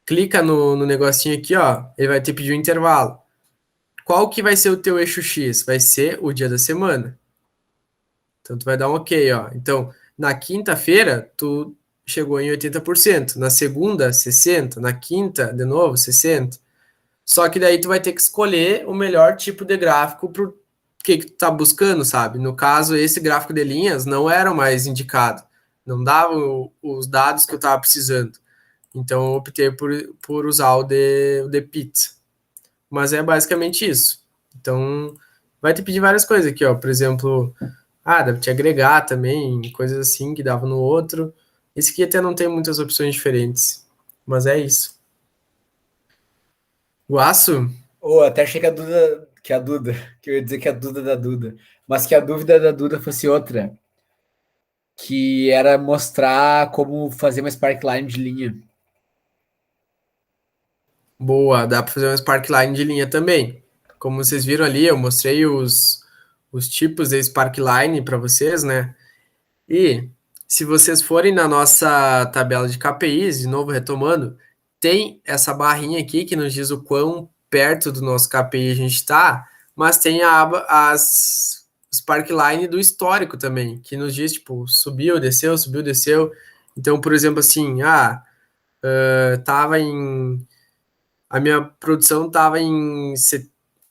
clica no negocinho aqui, ó, ele vai te pedir um intervalo. Qual que vai ser o teu eixo X? Vai ser o dia da semana. Então, tu vai dar um OK, ó. Então, na quinta-feira, tu chegou em 80%. Na segunda, 60%. Na quinta, de novo, 60%. Só que daí tu vai ter que escolher o melhor tipo de gráfico pro que tu tá buscando, sabe? No caso, esse gráfico de linhas não era o mais indicado. Não dava os dados que eu tava precisando. Então, eu optei por usar o de pizza. Mas é basicamente isso. Então, vai te pedir várias coisas aqui, ó. Por exemplo, deve te agregar também, coisas assim que dava no outro. Esse aqui até não tem muitas opções diferentes. Mas é isso. Guaço? Até achei que eu ia dizer que a Duda da Duda, mas que a dúvida da Duda fosse outra, que era mostrar como fazer uma sparkline de linha. Boa, dá para fazer uma sparkline de linha também. Como vocês viram ali, eu mostrei os tipos de sparkline para vocês, né? E se vocês forem na nossa tabela de KPIs, de novo retomando, tem essa barrinha aqui que nos diz o quão perto do nosso KPI a gente está, mas tem a aba, as sparkline do histórico também, que nos diz, tipo, subiu, desceu. Então, por exemplo, assim, tava em a minha produção estava em.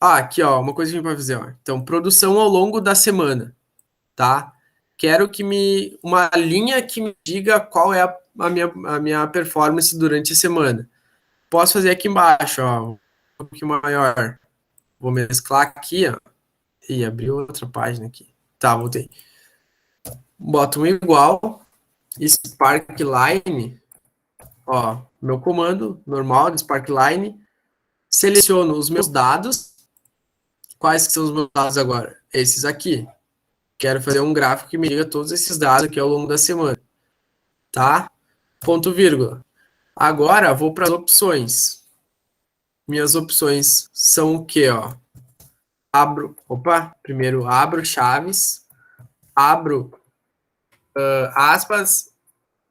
Aqui, ó, uma coisa que a gente pode fazer, ó. Então, produção ao longo da semana, tá? Quero que uma linha que me diga qual é a minha performance durante a semana. Posso fazer aqui embaixo, ó, um pouquinho maior. Vou mesclar aqui, ó. Ih, abriu outra página aqui. Tá, voltei. Boto um igual, Sparkline, ó, meu comando normal de Sparkline, seleciono os meus dados. Quais que são os meus dados agora? Esses aqui. Quero fazer um gráfico que me diga todos esses dados aqui ao longo da semana. Tá? Ponto vírgula. Agora vou para as opções. Minhas opções são o quê, ó? Primeiro abro chaves, abro aspas,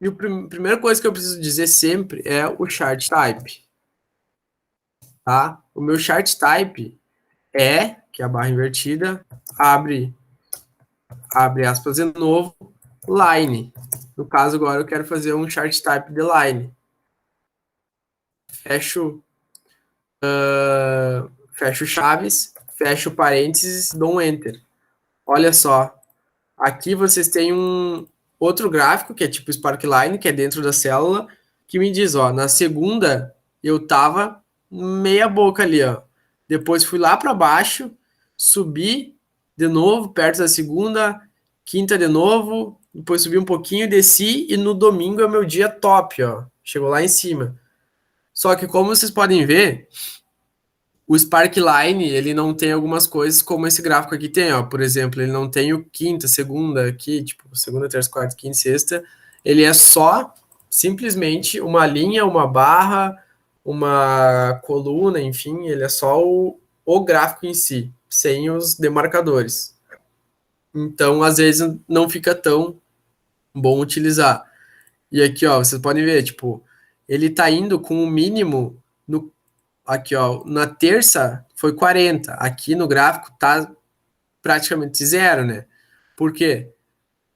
e a primeira coisa que eu preciso dizer sempre é o chart type. tá? O meu chart type que é a barra invertida, abre aspas de novo, line. No caso, agora eu quero fazer um chart type de line. Fecho chaves, fecho parênteses, dou um enter. Olha só, aqui vocês têm um outro gráfico, que é tipo Sparkline, que é dentro da célula, que me diz, ó, na segunda eu tava meia boca ali, ó. Depois fui lá para baixo, subi de novo, perto da segunda, quinta de novo, depois subi um pouquinho, desci, e no domingo é o meu dia top, ó. Chegou lá em cima. Só que como vocês podem ver, o Sparkline, ele não tem algumas coisas como esse gráfico aqui tem, ó. Por exemplo, ele não tem o quinta, segunda aqui, tipo, segunda, terça, quarta, quinta, sexta. Ele é só, simplesmente, uma linha, uma barra, uma coluna, enfim, ele é só o gráfico em si, sem os demarcadores. Então, às vezes, não fica tão bom utilizar. E aqui, ó, vocês podem ver, tipo, ele tá indo com o mínimo no aqui, ó, na terça foi 40. Aqui no gráfico tá praticamente zero, né? Por quê?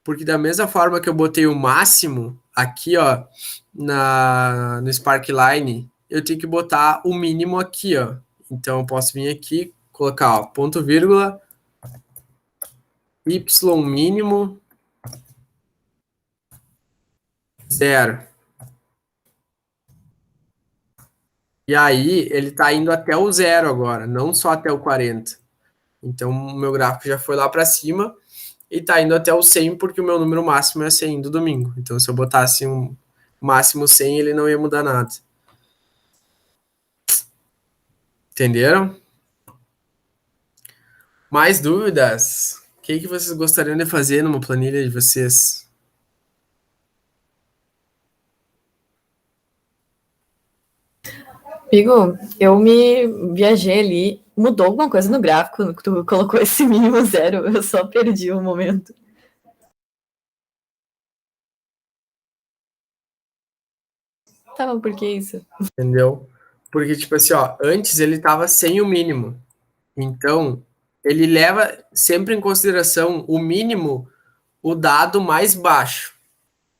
Porque da mesma forma que eu botei o máximo aqui, ó, no Sparkline, eu tenho que botar o mínimo aqui, ó. Então eu posso vir aqui, colocar, ó, ponto vírgula, y mínimo 0. E aí ele tá indo até o zero agora, não só até o 40. Então o meu gráfico já foi lá para cima e tá indo até o 100 porque o meu número máximo é 100 do domingo. Então se eu botasse um máximo 100, ele não ia mudar nada. Entenderam? Mais dúvidas? O que vocês gostariam de fazer numa planilha de vocês? Amigo, eu me viajei ali. Mudou alguma coisa no gráfico? Tu colocou esse mínimo zero? Eu só perdi o momento. Tá, mas por que isso? Entendeu? Porque, tipo assim, ó, antes ele tava sem o mínimo. Então, ele leva sempre em consideração o mínimo, o dado mais baixo.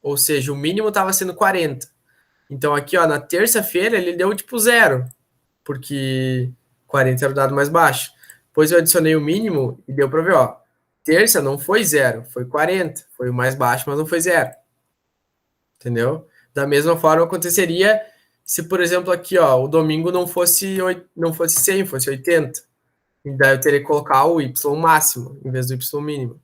Ou seja, o mínimo estava sendo 40. Então, aqui, ó, na terça-feira, ele deu tipo zero, porque 40 era o dado mais baixo. Depois eu adicionei o mínimo e deu para ver, ó. Terça não foi zero, foi 40. Foi o mais baixo, mas não foi zero. Entendeu? Da mesma forma aconteceria se, por exemplo, aqui, ó, o domingo não fosse 100, fosse 80. E daí eu teria que colocar o y máximo, em vez do y mínimo,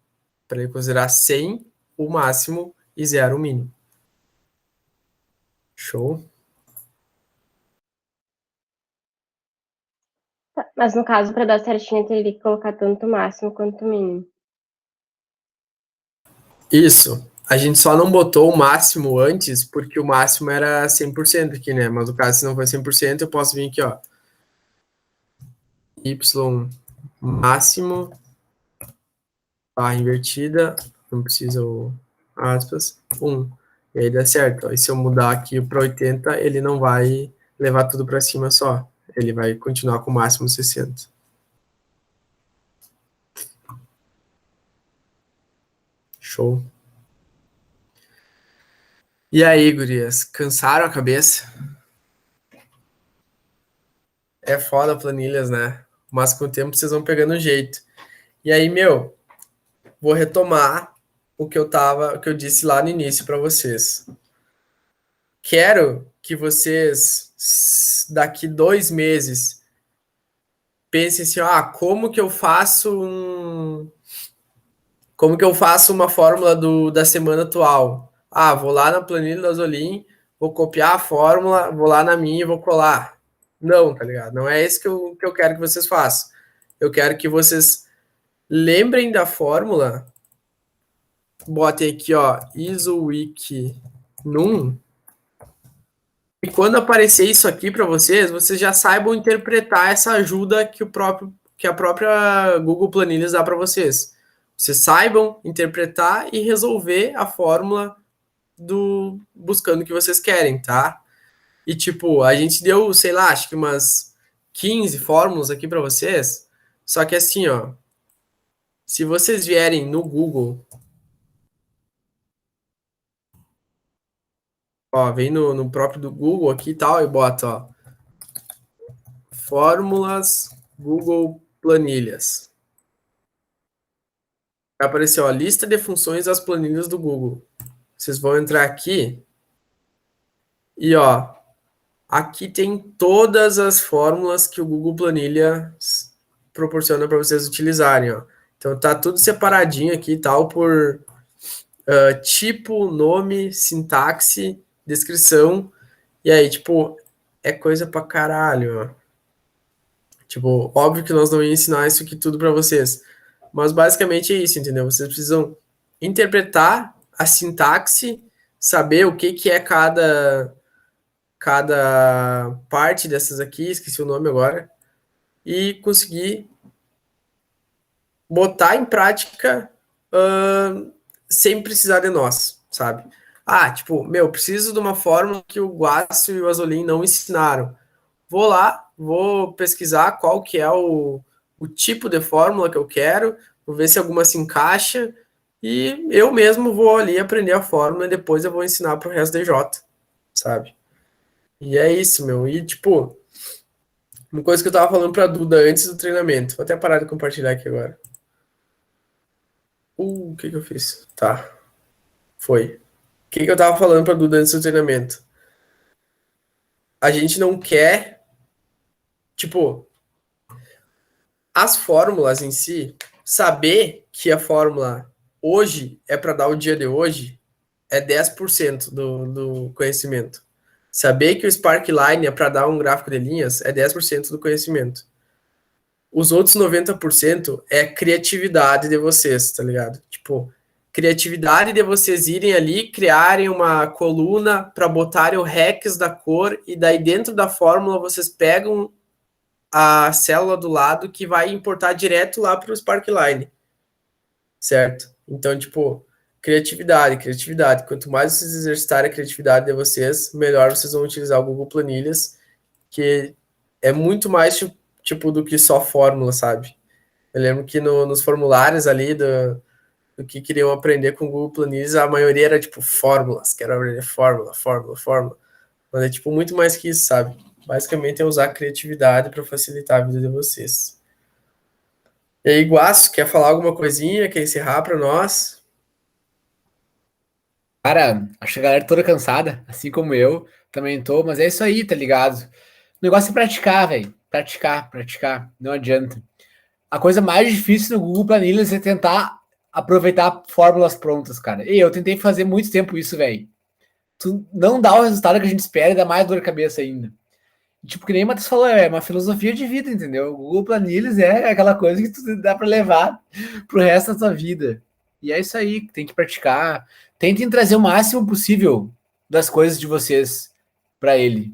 para ele considerar 100 o máximo e 0 o mínimo. Show? Mas no caso, para dar certinho, eu teria que colocar tanto o máximo quanto o mínimo. Isso. A gente só não botou o máximo antes, porque o máximo era 100% aqui, né? Mas no caso, se não for 100%, eu posso vir aqui, ó. Y máximo, barra invertida, não precisa o aspas, 1. E aí dá certo. Ó. E se eu mudar aqui para 80, ele não vai levar tudo para cima só. Ele vai continuar com o máximo 60. Show. E aí, gurias, cansaram a cabeça? É foda planilhas, né? Mas com o tempo vocês vão pegando jeito. E aí, meu, vou retomar o que eu disse lá no início para vocês. Quero que vocês, daqui 2 meses, pensem assim, como que eu faço uma fórmula da semana atual? Vou lá na planilha da Zolim, vou copiar a fórmula, vou lá na minha e vou colar. Não, tá ligado? Não é isso que eu quero que vocês façam. Eu quero que vocês lembrem da fórmula, botem aqui, ó, isowik num, e quando aparecer isso aqui para vocês já saibam interpretar essa ajuda que a própria Google Planilhas dá para vocês. Vocês saibam interpretar e resolver a fórmula buscando o que vocês querem, tá? E tipo, a gente deu, sei lá, acho que umas 15 fórmulas aqui para vocês, só que assim, ó, se vocês vierem no Google, ó, vem no próprio do Google aqui e tal, e bota, ó, fórmulas Google Planilhas. Vai aparecer, ó, lista de funções das planilhas do Google. Vocês vão entrar aqui e, ó, aqui tem todas as fórmulas que o Google Planilhas proporciona para vocês utilizarem, ó. Então tá tudo separadinho aqui, tal, por tipo, nome, sintaxe, descrição. E aí, tipo, é coisa pra caralho, ó. Tipo, óbvio que nós não vamos ensinar isso aqui tudo para vocês. Mas basicamente é isso, entendeu? Vocês precisam interpretar a sintaxe, saber o que é cada parte dessas aqui, esqueci o nome agora, e conseguir botar em prática sem precisar de nós, sabe? Ah, tipo, preciso de uma fórmula que o Guasso e o Azolim não ensinaram. Vou lá, vou pesquisar qual que é o tipo de fórmula que eu quero, vou ver se alguma se encaixa, e eu mesmo vou ali aprender a fórmula e depois eu vou ensinar para o resto da J, sabe? E é isso, meu. E, tipo, uma coisa que eu tava falando pra Duda antes do treinamento. Vou até parar de compartilhar aqui agora. O que eu fiz? Tá. Foi. O que eu tava falando pra Duda antes do treinamento? A gente não quer, tipo, as fórmulas em si, saber que a fórmula hoje é para dar o dia de hoje é 10% do conhecimento. Saber que o Sparkline é para dar um gráfico de linhas é 10% do conhecimento. Os outros 90% é criatividade de vocês, tá ligado? Tipo, criatividade de vocês irem ali, criarem uma coluna para botarem o hex da cor e daí dentro da fórmula vocês pegam a célula do lado que vai importar direto lá para o Sparkline, certo? Então, tipo, criatividade. Quanto mais vocês exercitarem a criatividade de vocês, melhor vocês vão utilizar o Google Planilhas, que é muito mais tipo do que só fórmula, sabe? Eu lembro que nos formulários ali do que queriam aprender com o Google Planilhas, a maioria era tipo fórmulas, quero aprender fórmula. Mas é tipo muito mais que isso, sabe? Basicamente é usar a criatividade para facilitar a vida de vocês. E aí, Guaço, quer falar alguma coisinha? Quer encerrar para nós? Cara, acho que a galera toda cansada, assim como eu, também tô, mas é isso aí, tá ligado? O negócio é praticar, velho. Praticar, não adianta. A coisa mais difícil no Google Planilhas é tentar aproveitar fórmulas prontas, cara. E eu tentei fazer muito tempo isso, velho. Tu não dá o resultado que a gente espera e dá mais dor de cabeça ainda. Tipo, que nem o Matheus falou, é uma filosofia de vida, entendeu? O Google Planilhas é aquela coisa que tu dá pra levar pro resto da tua vida. E é isso aí, tem que praticar. Tentem trazer o máximo possível das coisas de vocês pra ele,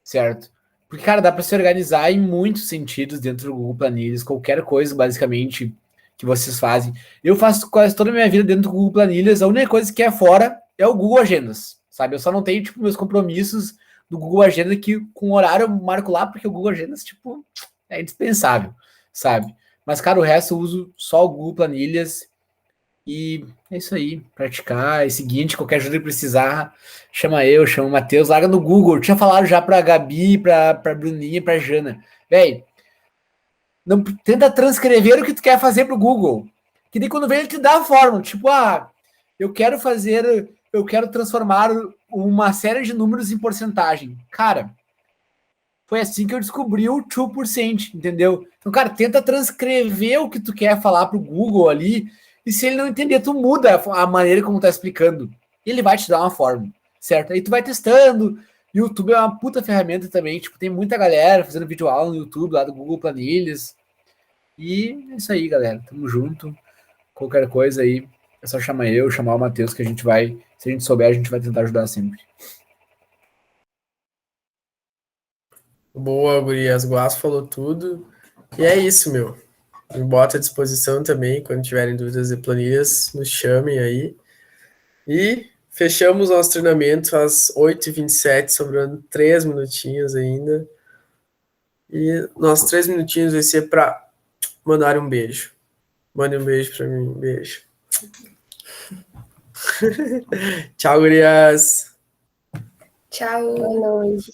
certo? Porque, cara, dá pra se organizar em muitos sentidos dentro do Google Planilhas, qualquer coisa, basicamente, que vocês fazem. Eu faço quase toda a minha vida dentro do Google Planilhas, a única coisa que é fora é o Google Agendas, sabe? Eu só não tenho, tipo, meus compromissos do Google Agenda que com horário eu marco lá, porque o Google Agendas, tipo, é indispensável, sabe? Mas, cara, o resto eu uso só o Google Planilhas e é isso aí. Praticar. É o seguinte, qualquer ajuda que precisar, chama eu, chama o Matheus, larga no Google. Eu tinha falado já pra Gabi, pra Bruninha, pra Jana. Véi, não tenta transcrever o que tu quer fazer pro Google. Que daí quando vem ele te dá a fórmula, tipo, eu quero transformar uma série de números em porcentagem. Cara, foi assim que eu descobri o 2%, entendeu? Então, cara, tenta transcrever o que tu quer falar pro Google ali, e se ele não entender, tu muda a maneira como tá explicando. E ele vai te dar uma fórmula, certo? Aí tu vai testando. YouTube é uma puta ferramenta também, tipo, tem muita galera fazendo vídeo aula no YouTube, lá do Google Planilhas. E é isso aí, galera. Tamo junto. Qualquer coisa aí, é só chamar eu, chamar o Matheus, que a gente vai, se a gente souber, a gente vai tentar ajudar sempre. Boa, Gurias. Guaço falou tudo. E é isso, meu. Me bota à disposição também, quando tiverem dúvidas de planilhas, nos chamem aí. E fechamos nosso treinamento às 8h27, sobrando 3 minutinhos ainda. E nossos 3 minutinhos vai ser para mandar um beijo. Mande um beijo para mim. Um beijo. Tchau, gurias. Tchau. Boa noite.